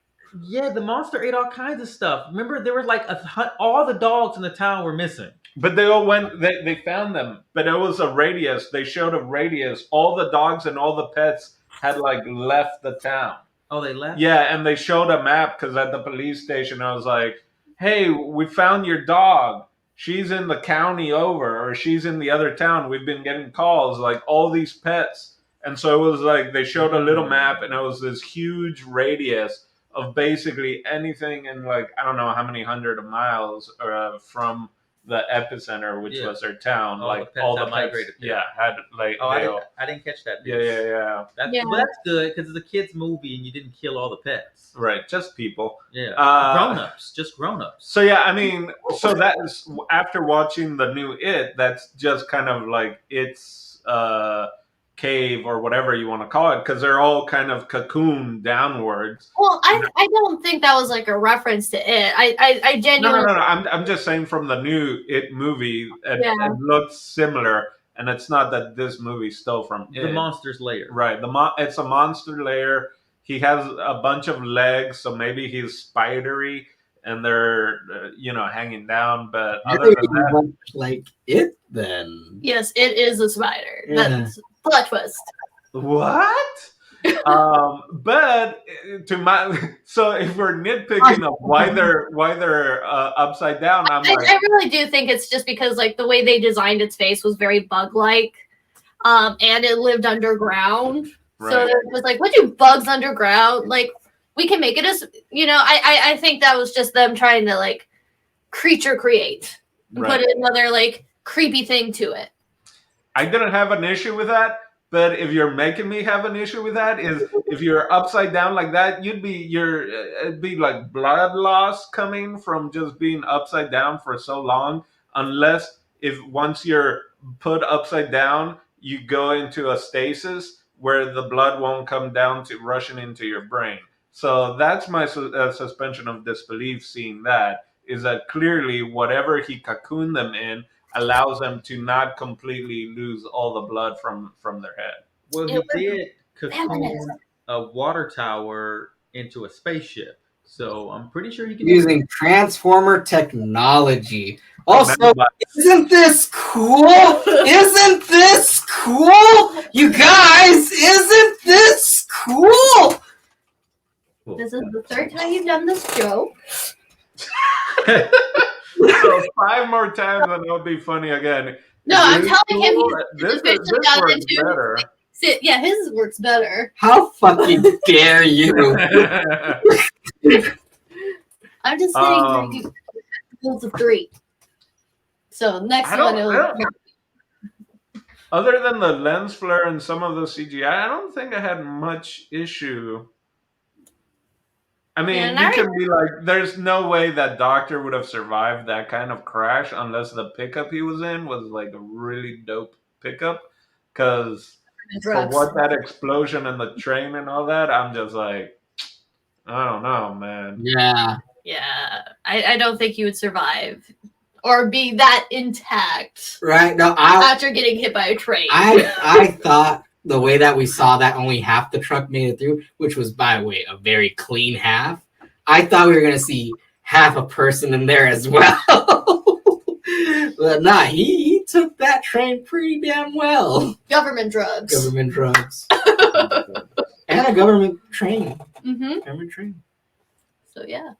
Yeah, the monster ate all kinds of stuff. Remember, there were like all the dogs in the town were missing. But they all went. They found them, but it was a radius. They showed a radius. All the dogs and all the pets had like left the town. Oh, they left? Yeah, and they showed a map because at the police station, I was like, "Hey, we found your dog. she's in the county over, or she's in the other town. We've been getting calls, like all these pets. And so it was like they showed a little map, and it was this huge radius of basically anything in, like, I don't know how many hundred of miles from the epicenter, which was their town. All like the pets all the had pets, migrated there. yeah, had like Oh, they all, I didn't catch that. yeah. Well, that's good because it's a kids movie and you didn't kill all the pets. Right, just people. Yeah, Uh, grown-ups, just grown-ups. So yeah, I mean, so that is after watching the new It. That's just kind of like its cave or whatever you want to call it, because they're all kind of cocooned downwards. Well, I don't think that was like a reference to it. I genuinely. No. I'm just saying from the new It movie, Yeah. it looks similar, and it's not that this movie stole from It. The monster's lair. Right. It's a monster lair. He has a bunch of legs, so maybe he's spidery, and they're hanging down. But other than that, like It then. Yes, it is a spider. Yeah. That's plot twist. what? But so if we're nitpicking of why they're upside down, I'm like, I really do think it's just because like the way they designed its face was very bug-like, and it lived underground. Right. So it was like, what do bugs underground? Like, we can make it as I think that was just them trying to like creature create and Right. put another like creepy thing to it. I didn't have an issue with that. But if you're making me have an issue with that, is if you're upside down like that, it'd be like blood loss coming from just being upside down for so long. Unless if once you're put upside down, you go into a stasis where the blood won't come down to rushing into your brain. So that's my suspension of disbelief. Seeing that is that clearly whatever he cocooned them in allows them to not completely lose all the blood from their head. Well, It he was did cocoon feminist. a water tower into a spaceship, so I'm pretty sure he can Using Transformer technology. Also, isn't this cool? Isn't this cool? You guys, isn't this cool? This is the third time you've done this joke. So 5 more times and it'll be funny again. No, I'm telling him this he's works better. yeah, his works better. How fucking dare you? I'm just saying rules of 3. So next one Other than the lens flare and some of the CGI, I don't think I had much issue. I mean, you can be like, there's no way that doctor would have survived that kind of crash unless the pickup he was in was like a really dope pickup. Because for what that explosion in the train and all that, I'm just like, I don't know, man. Yeah. Yeah, I don't think he would survive or be that intact. Right. No, after getting hit by a train. I thought the way that we saw that only half the truck made it through, which was, by the way, a very clean half. I thought we were going to see half a person in there as well. But nah, he took that train pretty damn well. Government drugs. Government drugs. And a government train. Mm-hmm. Government train. So, yeah.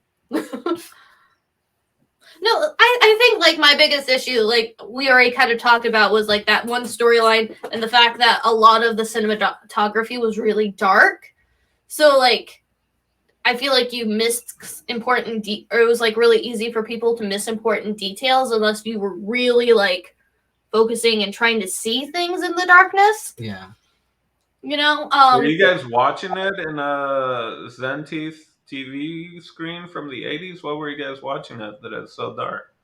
No, I think like my biggest issue, like we already kind of talked about, was like that one storyline and the fact that a lot of the cinematography was really dark. So like, I feel like you missed important, or it was like really easy for people to miss important details unless you were really like focusing and trying to see things in the darkness. Yeah. You know. Were you guys watching it in a Zenith TV screen from the 80s? What were you guys watching it that it's so dark?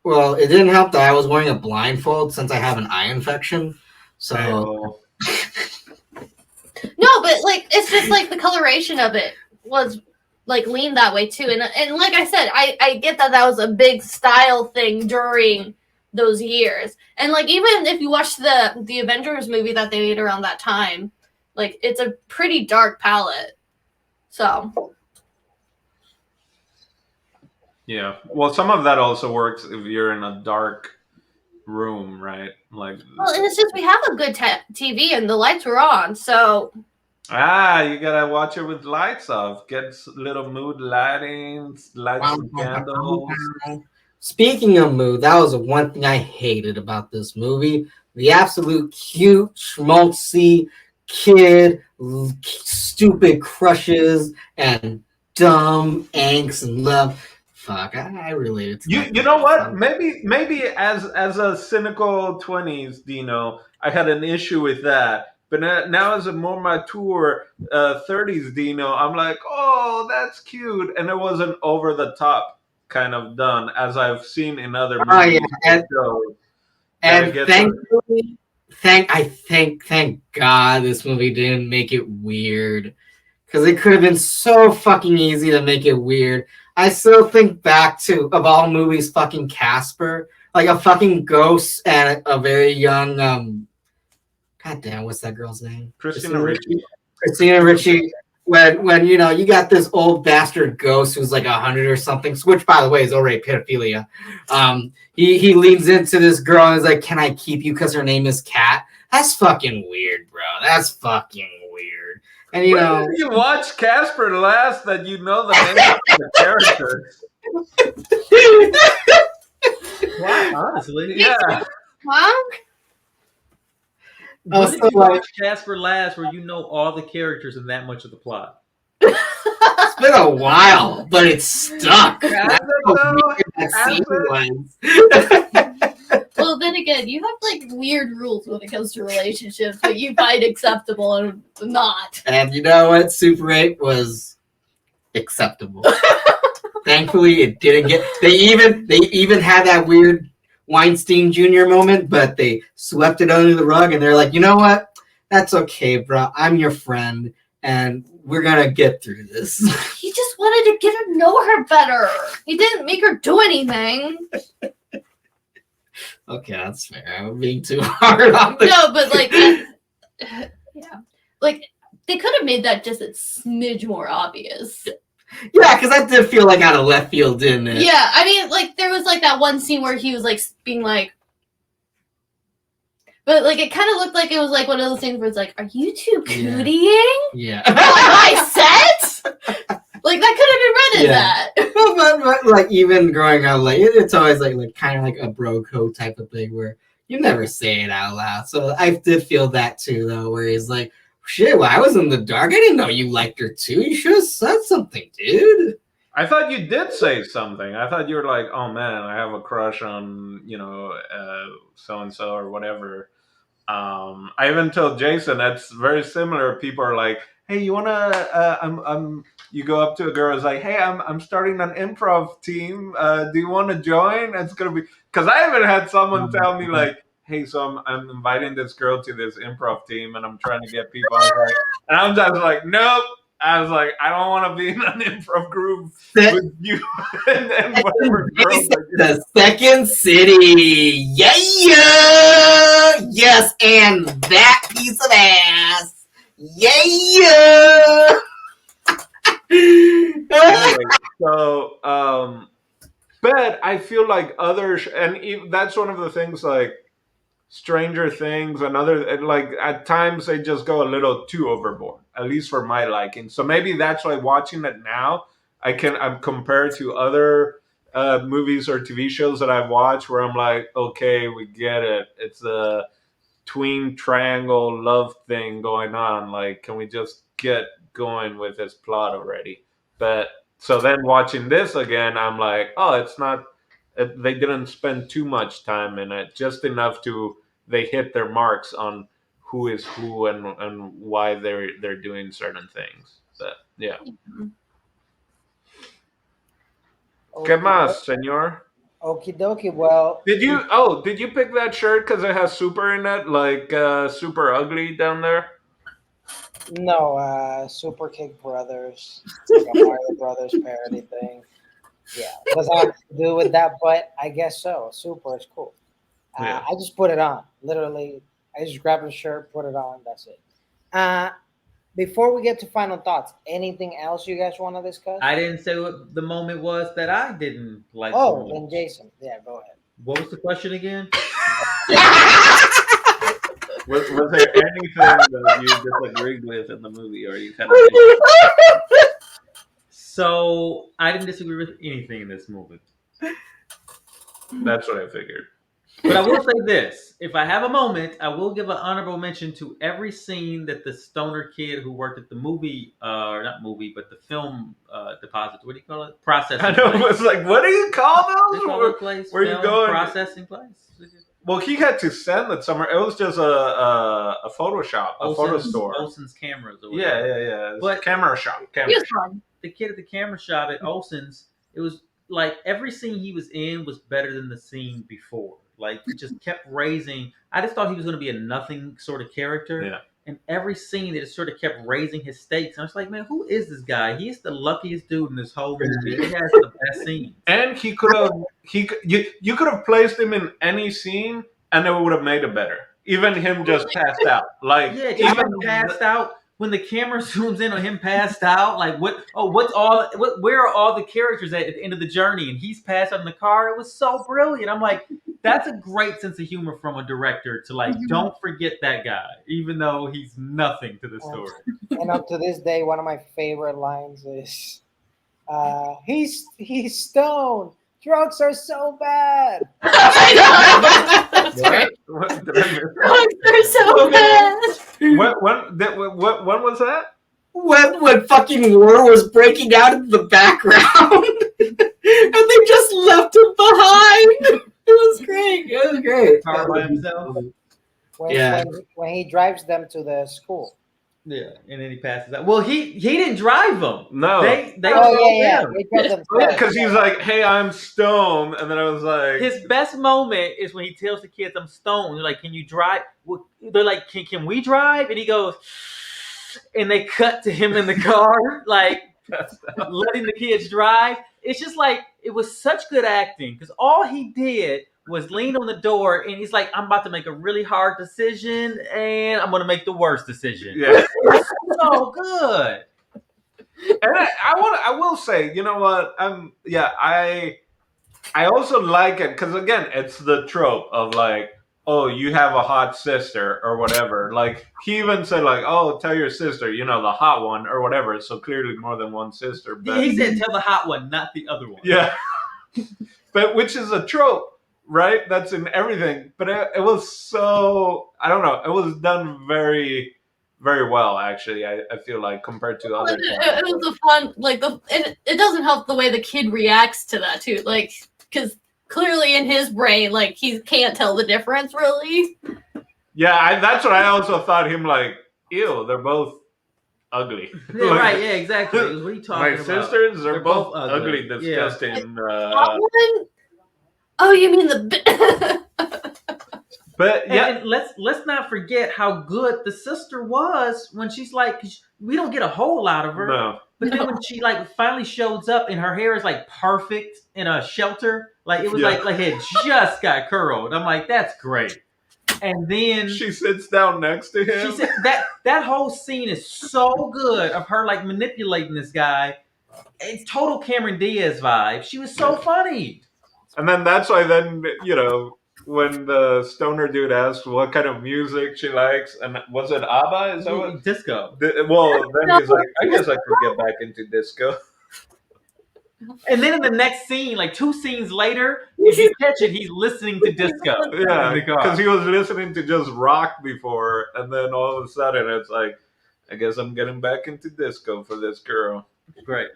Well, it didn't help that I was wearing a blindfold since I have an eye infection. So no, but like it's just like the coloration of it was like leaned that way too. And like I said, I get that was a big style thing during those years. And like even if you watch the Avengers movie that they made around that time, like it's a pretty dark palette. So yeah, well, some of that also works if you're in a dark room, right? Like, well, it's just we have a good TV and the lights were on, so you gotta watch it with lights off. Get little mood lighting, light some candles. Speaking of mood, that was one thing I hated about this movie. The absolute cute, schmaltzy kid, stupid crushes, and dumb angst and love. Fuck, I related to that. You know what? Maybe as a cynical 20s Dino, I had an issue with that. But now as a more mature 30s Dino, I'm like, oh, that's cute, and it wasn't over the top kind of done as I've seen in other Oh yeah, movies or shows. That it and gets thankfully, thank God this movie didn't make it weird, because it could have been so fucking easy to make it weird. I still think back to, of all movies, fucking Casper, like a fucking ghost and a very young God damn, what's that girl's name? Christina Ricci. Christina Ricci. When you know you got this old bastard ghost who's like 100 or something, which by the way is already pedophilia. He leans into this girl and is like, "Can I keep you because her name is Kat?" That's fucking weird, bro. That's fucking weird. And you know, You watch Casper last that you know the name of the character. Why, honestly? Yeah. Huh? When did Also, you like, watch Casper last where you know all the characters and that much of the plot? it's been a while, but it's stuck. That's how weird that scene was. Well, then again, you have like weird rules when it comes to relationships, but you find acceptable and not. And you know what? Super 8 was acceptable. Thankfully, it didn't get. They even had that weird Weinstein Jr. moment, but they swept it under the rug, and they're like, you know what? That's okay, bro. I'm your friend, and we're gonna get through this. He just wanted to get to know her better. He didn't make her do anything. Okay, that's fair. I'm being too hard on the. No, but like, yeah, like they could have made that just a smidge more obvious. Yeah, because that did feel like out of left field, didn't it? Yeah, I mean, like there was like that one scene where he was like being like, but like it kind of looked like it was like one of those things where it's like, are you two cootying? Yeah. On my set? Like that could have been read as that. but, like even growing up, like it's always like kind of like a bro code type of thing where you never say it out loud. So I did feel that too, though, where he's like, "Shit, well, I was in the dark. I didn't know you liked her too. You should have said something, dude." I thought you did say something. I thought you were like, "Oh man, I have a crush on so and so or whatever." I even told Jason that's very similar. People are like, "Hey, you wanna?" You go up to a girl, it's like, "Hey, I'm starting an improv team. Do you want to join?" It's gonna be because I even had someone tell me like, "Hey, so I'm inviting this girl to this improv team, and I'm trying to get people." I was like, and I'm just like, "Nope." I was like, I don't want to be in an improv group with you and whatever girls. The second city, yeah, yes, and that piece of ass, yeah. Anyway, so, but I feel like others, and that's one of the things like Stranger Things and other like at times they just go a little too overboard, at least for my liking. So maybe that's why watching it now, I'm compared to other movies or TV shows that I've watched where I'm like, okay, we get it. It's a tween triangle love thing going on. Like, can we just get going with this plot already? But so then watching this again, I'm like, oh, it's not. They didn't spend too much time in it, just enough to they hit their marks on who is who and why they're doing certain things. But yeah. ¿Qué más, señor? Okie dokie. Well, Did you pick that shirt because it has super in it, like super ugly down there? no, Super Kick Brothers, like a Mario Brothers parody thing. Yeah, does that have to do with that? But I guess so. Super is cool. Yeah. I just put it on. Literally, I just grabbed a shirt, put it on. That's it. Before we get to final thoughts, anything else you guys want to discuss? I didn't say what the moment was that I didn't like. Oh, so then much. Jason. Yeah, go ahead. What was the question again? Was there anything that you disagreed with in the movie, or you kind of? So I didn't disagree with anything in this movie. That's what I figured. But I will say this: if I have a moment, I will give an honorable mention to every scene that the stoner kid who worked at the movie, or not movie, but the film deposit. What do you call it? Processing. I know. Place. It's like, what do you call They those? call that place Where you film going? processing place. Well, he had to send it somewhere. It was just a Photoshop, a photo store. Olsen's cameras. Or Yeah. whatever. It's But a camera shop. He was fun. The kid at the camera shop at Olsen's, it was like every scene he was in was better than the scene before. Like he just kept raising. I just thought he was going to be a nothing sort of character. Yeah. And every scene, they just sort of kept raising his stakes. And I was like, man, who is this guy? He's the luckiest dude in this whole movie. He has the best scenes. And he could have you could have placed him in any scene, and it would have made it better. Even him just passed out. Like Yeah, just even passed out. When the camera zooms in on him passed out, like where are all the characters at the end of the journey? And he's passed out in the car. It was so brilliant. I'm like, that's a great sense of humor from a director to like, don't forget that guy, even though he's nothing to the story. And up to this day, one of my favorite lines is, "He's stoned. Drugs are so bad." That's great. What did I miss? They're so bad. When was that? When fucking war was breaking out in the background, and they just left him behind. It was great. It was great. Car by himself. When he drives them to the school. Yeah, and then he passes out. Well, he didn't drive them. No. They Oh yeah. drove him. They drive them Because he's like, "Hey, I'm stoned," and then I was like, His best moment is when he tells the kids, "I'm stoned." They're like, "Can you drive?" They're like, "Can we drive?" And he goes, and they cut to him in the car, like letting the kids drive. It's just like it was such good acting because all he did was lean on the door, and he's like, "I'm about to make a really hard decision, and I'm going to make the worst decision." yeah. It's so good. And I will say, you know what? I also like it because again, it's the trope of like, oh, you have a hot sister or whatever. Like he even said, like, oh, tell your sister, you know, the hot one or whatever. So clearly more than one sister. But He said, "Tell the hot one, not the other one." yeah, but which is a trope, right? That's in everything. But it was so I don't know. It was done very. Very well, actually. I feel like compared to other. It was a fun, like it doesn't help the way the kid reacts to that too, like because clearly in his brain, like he can't tell the difference really. Yeah, that's what I also thought. Him like, ew, they're both ugly. Yeah, Like, right. Yeah, exactly. What are you talking my about? sisters, they're both ugly. ugly, Yeah. disgusting. Oh, you mean the? But yeah, And let's not forget how good the sister was when she's like, 'cause we don't get a whole lot of her. no, But then when she like finally shows up and her hair is like perfect in a shelter, like it was Yeah. like it just got curled. I'm like, that's great. And then she sits down next to him. she said that whole scene is so good of her like manipulating this guy. It's total Cameron Diaz vibe. She was so funny. And then that's why then, you know, when the stoner dude asked what kind of music she likes, and was it ABBA? Is that what? Disco. Well, then he's like, I guess I could get back into disco. And then in the next scene, like 2 scenes later, if you catch it, he's listening to disco. Yeah, in the car. because he was listening to just rock before, and then all of a sudden it's like, I guess I'm getting back into disco for this girl. Great.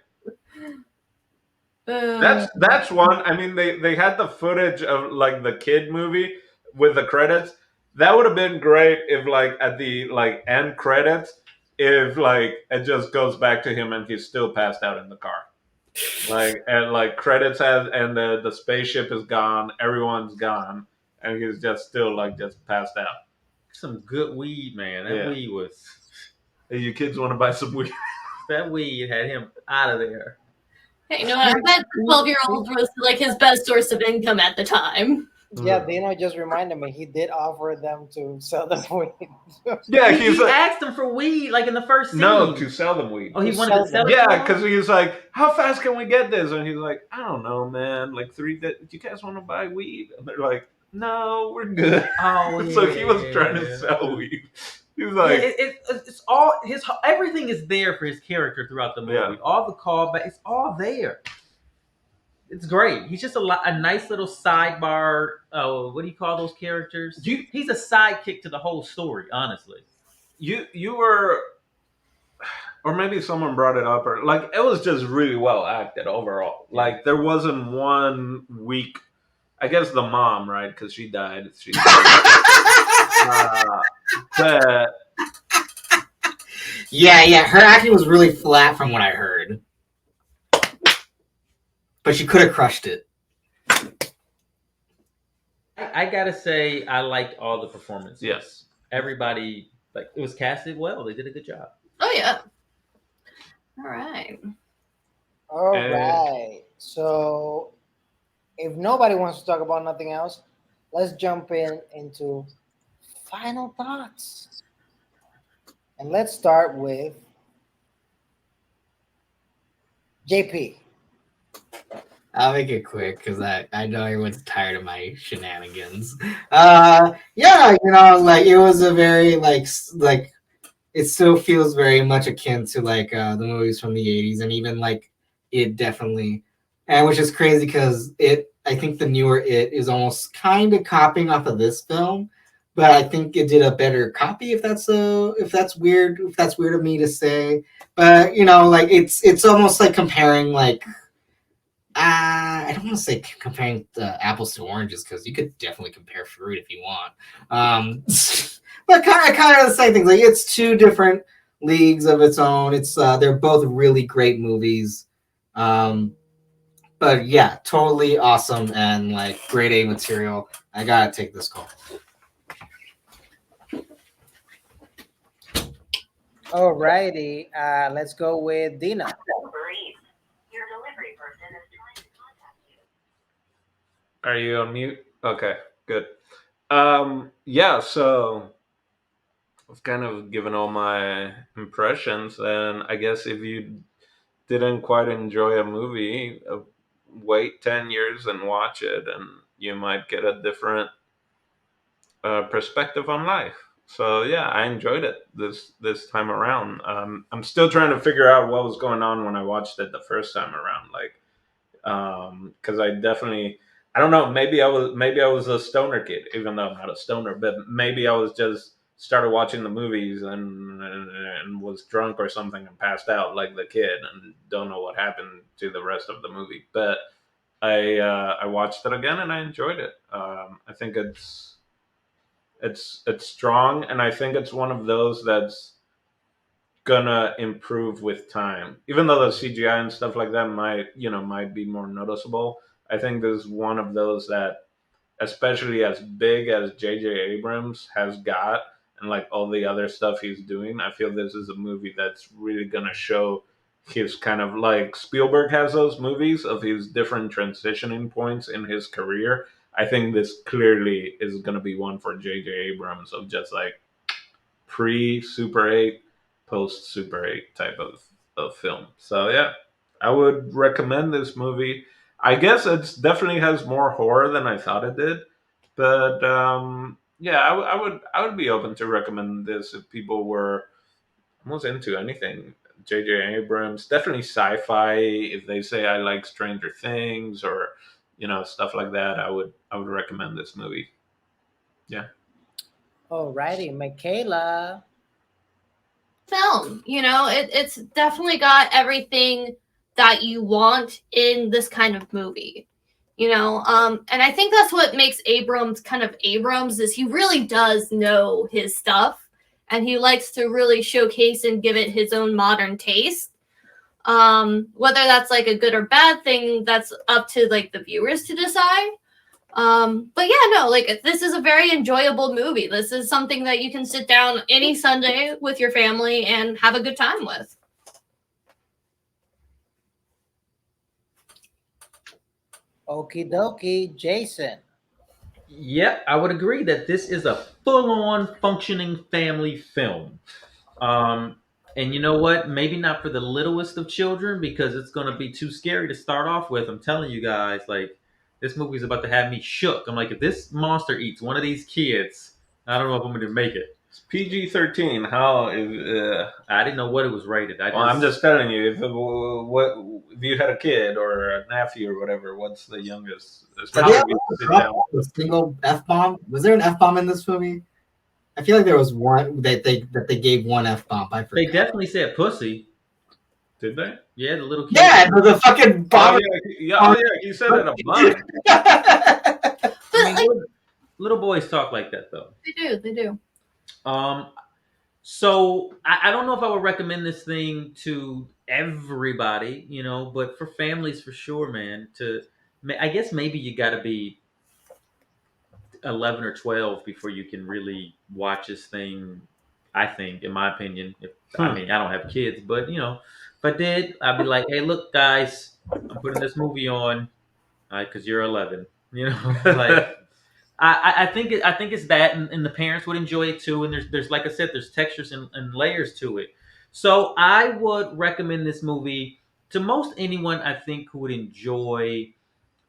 That's one. I mean, they had the footage of like the kid movie with the credits. That would have been great if like at the like end credits, if like it just goes back to him and he's still passed out in the car. Like and like credits has and the spaceship is gone, everyone's gone, and he's just still like just passed out. Some good weed, man. That weed was. Hey, you kids want to buy some weed? That weed had him out of there. Hey, no, I bet the 12-year-old was like his best source of income at the time. Yeah, Dino just reminded me he did offer them to sell them weed. Yeah, he asked him for weed like in the first scene. No, to sell them weed. Oh, he wanted to sell it. Yeah, because he was like, "How fast can we get this?" And he's like, "I don't know, man. Like 3 days. Do you guys want to buy weed?" And they're like, "No, we're good." Oh, yeah. So he was trying to sell weed. He was like, it's all his. Everything is there for his character throughout the movie. Yeah. All the callbacks, it's all there. It's great. He's just a nice little sidebar. What do you call those characters? He's a sidekick to the whole story, honestly. You were, or maybe someone brought it up, or like it was just really well acted overall. Like there wasn't one weak. I guess the mom, right? Because she died. But Yeah, her acting was really flat from what I heard. But she could have crushed it. I gotta say, I liked all the performances. yes, Everybody, like, it was casted well. They did a good job. Oh yeah. All right. All Uh, right. So if nobody wants to talk about nothing else, let's jump into final thoughts. And let's start with JP. I'll make it quick because I know everyone's tired of my shenanigans. Yeah, like it was a very like it still feels very much akin to like the movies from the 80s, and even like it definitely, and which is crazy because I think the newer it is almost kind of copying off of this film, but I think it did a better copy, if that's weird of me to say. But like it's almost like comparing like I don't want to say comparing the apples to oranges because you could definitely compare fruit if you want. But kind of the same thing. Like it's two different leagues of its own. It's they're both really great movies. But yeah, totally awesome and like grade A material. I gotta take this call. All righty. Let's go with Dina. are you on mute? Okay, good. Yeah, so I've kind of given all my impressions, and I guess if you didn't quite enjoy a movie, wait 10 years and watch it, and you might get a different perspective on life. So yeah, I enjoyed it this time around. I'm still trying to figure out what was going on when I watched it the first time around. Like, because I definitely, I don't know, maybe I was a stoner kid, even though I'm not a stoner, but maybe I was just started watching the movies and was drunk or something and passed out like the kid and don't know what happened to the rest of the movie. But I watched it again and I enjoyed it. I think it's strong, and I think it's one of those that's gonna improve with time. Even though the CGI and stuff like that might be more noticeable, I think this is one of those that, especially as big as J.J. Abrams has got, and like all the other stuff he's doing, I feel this is a movie that's really gonna show his kind of like Spielberg has those movies of his different transitioning points in his career. I think this clearly is gonna be one for J.J. Abrams of just like pre Super 8, post Super 8 type of film. So yeah, I would recommend this movie. I guess it definitely has more horror than I thought it did, but yeah, I would be open to recommend this if people were almost into anything. J.J. Abrams, definitely sci-fi. If they say I like Stranger Things or stuff like that, I would recommend this movie. Yeah. All righty, Michaela. Film, it's definitely got everything that you want in this kind of movie. And I think that's what makes Abrams kind of Abrams is he really does know his stuff and he likes to really showcase and give it his own modern taste. Whether that's like a good or bad thing, that's up to like the viewers to decide. But yeah, no, like this is a very enjoyable movie. This is something that you can sit down any Sunday with your family and have a good time with. Okie dokie, Jason. Yep, I would agree that this is a full-on functioning family film. And you know what? Maybe not for the littlest of children because it's going to be too scary to start off with. I'm telling you guys, like, this movie's about to have me shook. I'm like, if this monster eats one of these kids, I don't know if I'm going to make it. It's PG-13. How is? I didn't know what it was rated. I'm just telling you. If you had a kid or a nephew or whatever, what's the youngest? Did they ever drop a single F bomb? Was there an F bomb in this movie? I feel like there was one that they gave one F bomb. I They forgot. definitely said pussy. Did they? Yeah, the little kid. Yeah, the fucking bomb. He said it a bunch. But I mean, like little boys talk like that though. they do. So I don't know if I would recommend this thing to everybody, but for families for sure, man. I guess maybe you got to be 11 or 12 before you can really watch this thing. I think, in my opinion, I mean, I don't have kids, but if I did, I'd be like, hey, look, guys, I'm putting this movie on, because you're 11. Like. I think it's that, and the parents would enjoy it too. And there's like I said, there's textures and layers to it. So I would recommend this movie to most anyone I think who would enjoy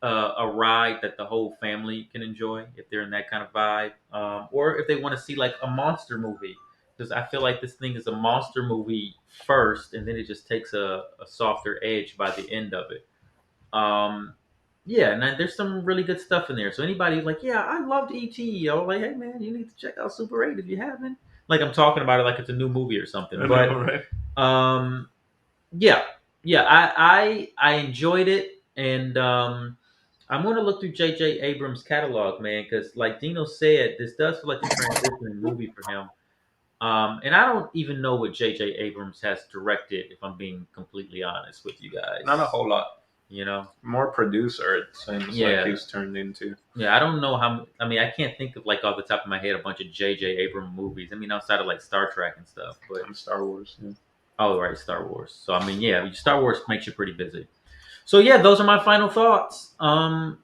a ride that the whole family can enjoy if they're in that kind of vibe, or if they want to see like a monster movie. Because I feel like this thing is a monster movie first, and then it just takes a softer edge by the end of it. Yeah, and there's some really good stuff in there. So anybody who's like, yeah, I loved E.T. I was like, hey man, you need to check out Super 8 if you haven't. Like I'm talking about it like it's a new movie or something. But right? yeah, I enjoyed it, and I'm gonna look through J.J. Abrams' catalog, man, because like Dino said, this does feel like a transitioning movie for him. And I don't even know what J.J. Abrams has directed, if I'm being completely honest with you guys. Not a whole lot. More producer, it seems like he's turned into. Yeah, I don't know how. I mean, I can't think of like off the top of my head a bunch of J.J. Abrams movies. I mean, outside of like Star Trek and stuff, but Star Wars. Yeah. Oh, right, Star Wars. So I mean, yeah, Star Wars makes you pretty busy. So yeah, those are my final thoughts.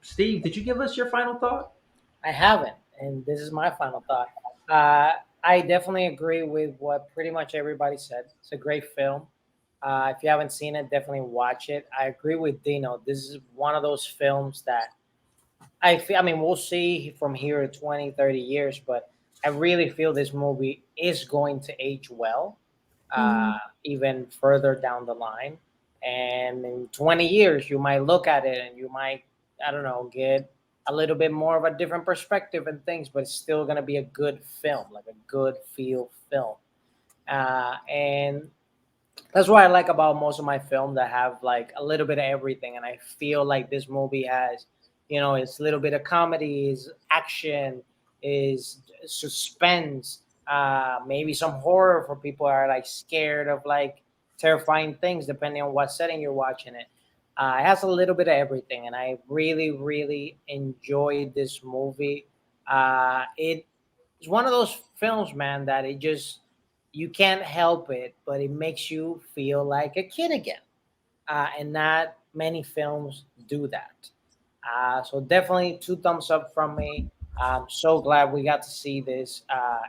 Steve, did you give us your final thought? I haven't, and this is my final thought. I definitely agree with what pretty much everybody said. It's a great film. If you haven't seen it, definitely watch it. I agree with Dino. This is one of those films that I feel, I mean, we'll see from here to 20, 30 years, but I really feel this movie is going to age well, even further down the line. And in 20 years, you might look at it and you might, I don't know, get a little bit more of a different perspective and things, but it's still going to be a good film, like a good feel film. And that's what I like about most of my film that have like a little bit of everything. And I feel like this movie has, it's a little bit of comedy, is action, is suspense, maybe some horror for people who are like scared of like terrifying things, depending on what setting you're watching it. It has a little bit of everything, and I really, really enjoyed this movie. It's one of those films, man, that it just you can't help it, but it makes you feel like a kid again. And not many films do that. So definitely 2 thumbs up from me. I'm so glad we got to see this,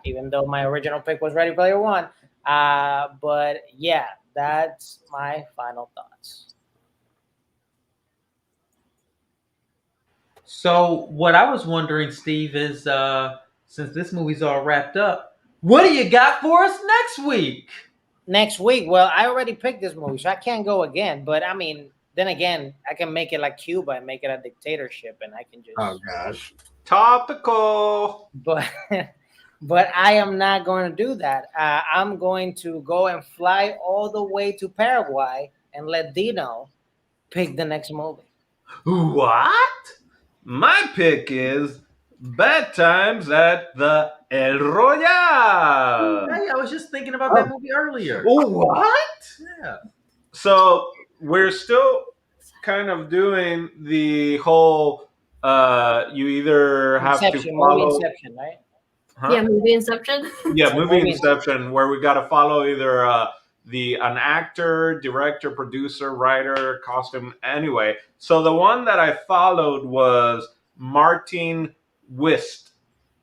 even though my original pick was Ready Player One. But yeah, that's my final thoughts. So what I was wondering, Steve, is since this movie's all wrapped up, what do you got for us next week? Next week, well, I already picked this movie, so I can't go again. But I mean, then again, I can make it like Cuba and make it a dictatorship, and I can just. Oh gosh. Topical. But but I am not going to do that. I'm going to go and fly all the way to Paraguay and let Dino pick the next movie. What? My pick is Bad Times at the El Royale. Hey, I was just thinking about that movie earlier. Oh, what? Yeah. So we're still kind of doing the whole you either have Inception, to follow movie Inception, right? Huh? Yeah, movie Inception. Yeah, movie Movie Inception, where we got to follow either an actor, director, producer, writer, costume. Anyway, so the one that I followed was Martin Wist,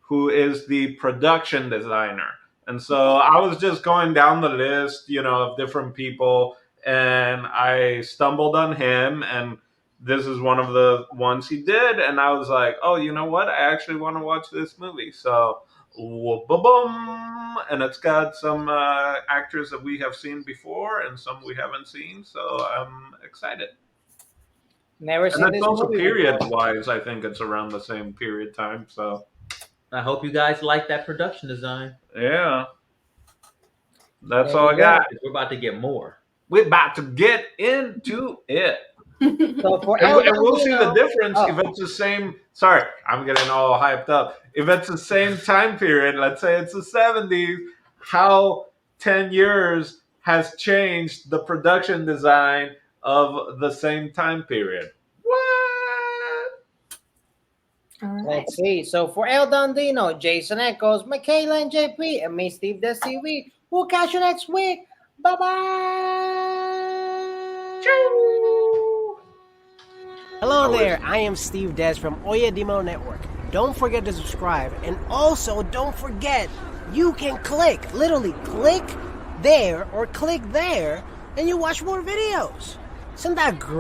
who is the production designer. And so I was just going down the list, of different people, and I stumbled on him, and this is one of the ones he did, and I was like, oh, you know what? I actually want to watch this movie. So Whoop-a-bum. And it's got some actors that we have seen before and some we haven't seen. So I'm excited. Never seen And this it's also movie period before. wise. I think it's around the same period time. So I hope you guys like that production design. yeah, that's There all I you got. We're about to get more. We're about to get into it. So for And, El and we'll see the Bambino- difference Oh. if it's the same. Sorry, I'm getting all hyped up. If it's the same time period, let's say it's the 70s, how 10 years has changed the production design of the same time period. What? All right. Let's see. So for El Dondino, Jason Echoes, Michaela and JP, and me, Steve Des TV. We'll catch you next week. Bye bye. Hello there, I am Steve Des from Oya Dimelo Network. Don't forget to subscribe, and also don't forget you can literally click there or click there, and you watch more videos. Isn't that great?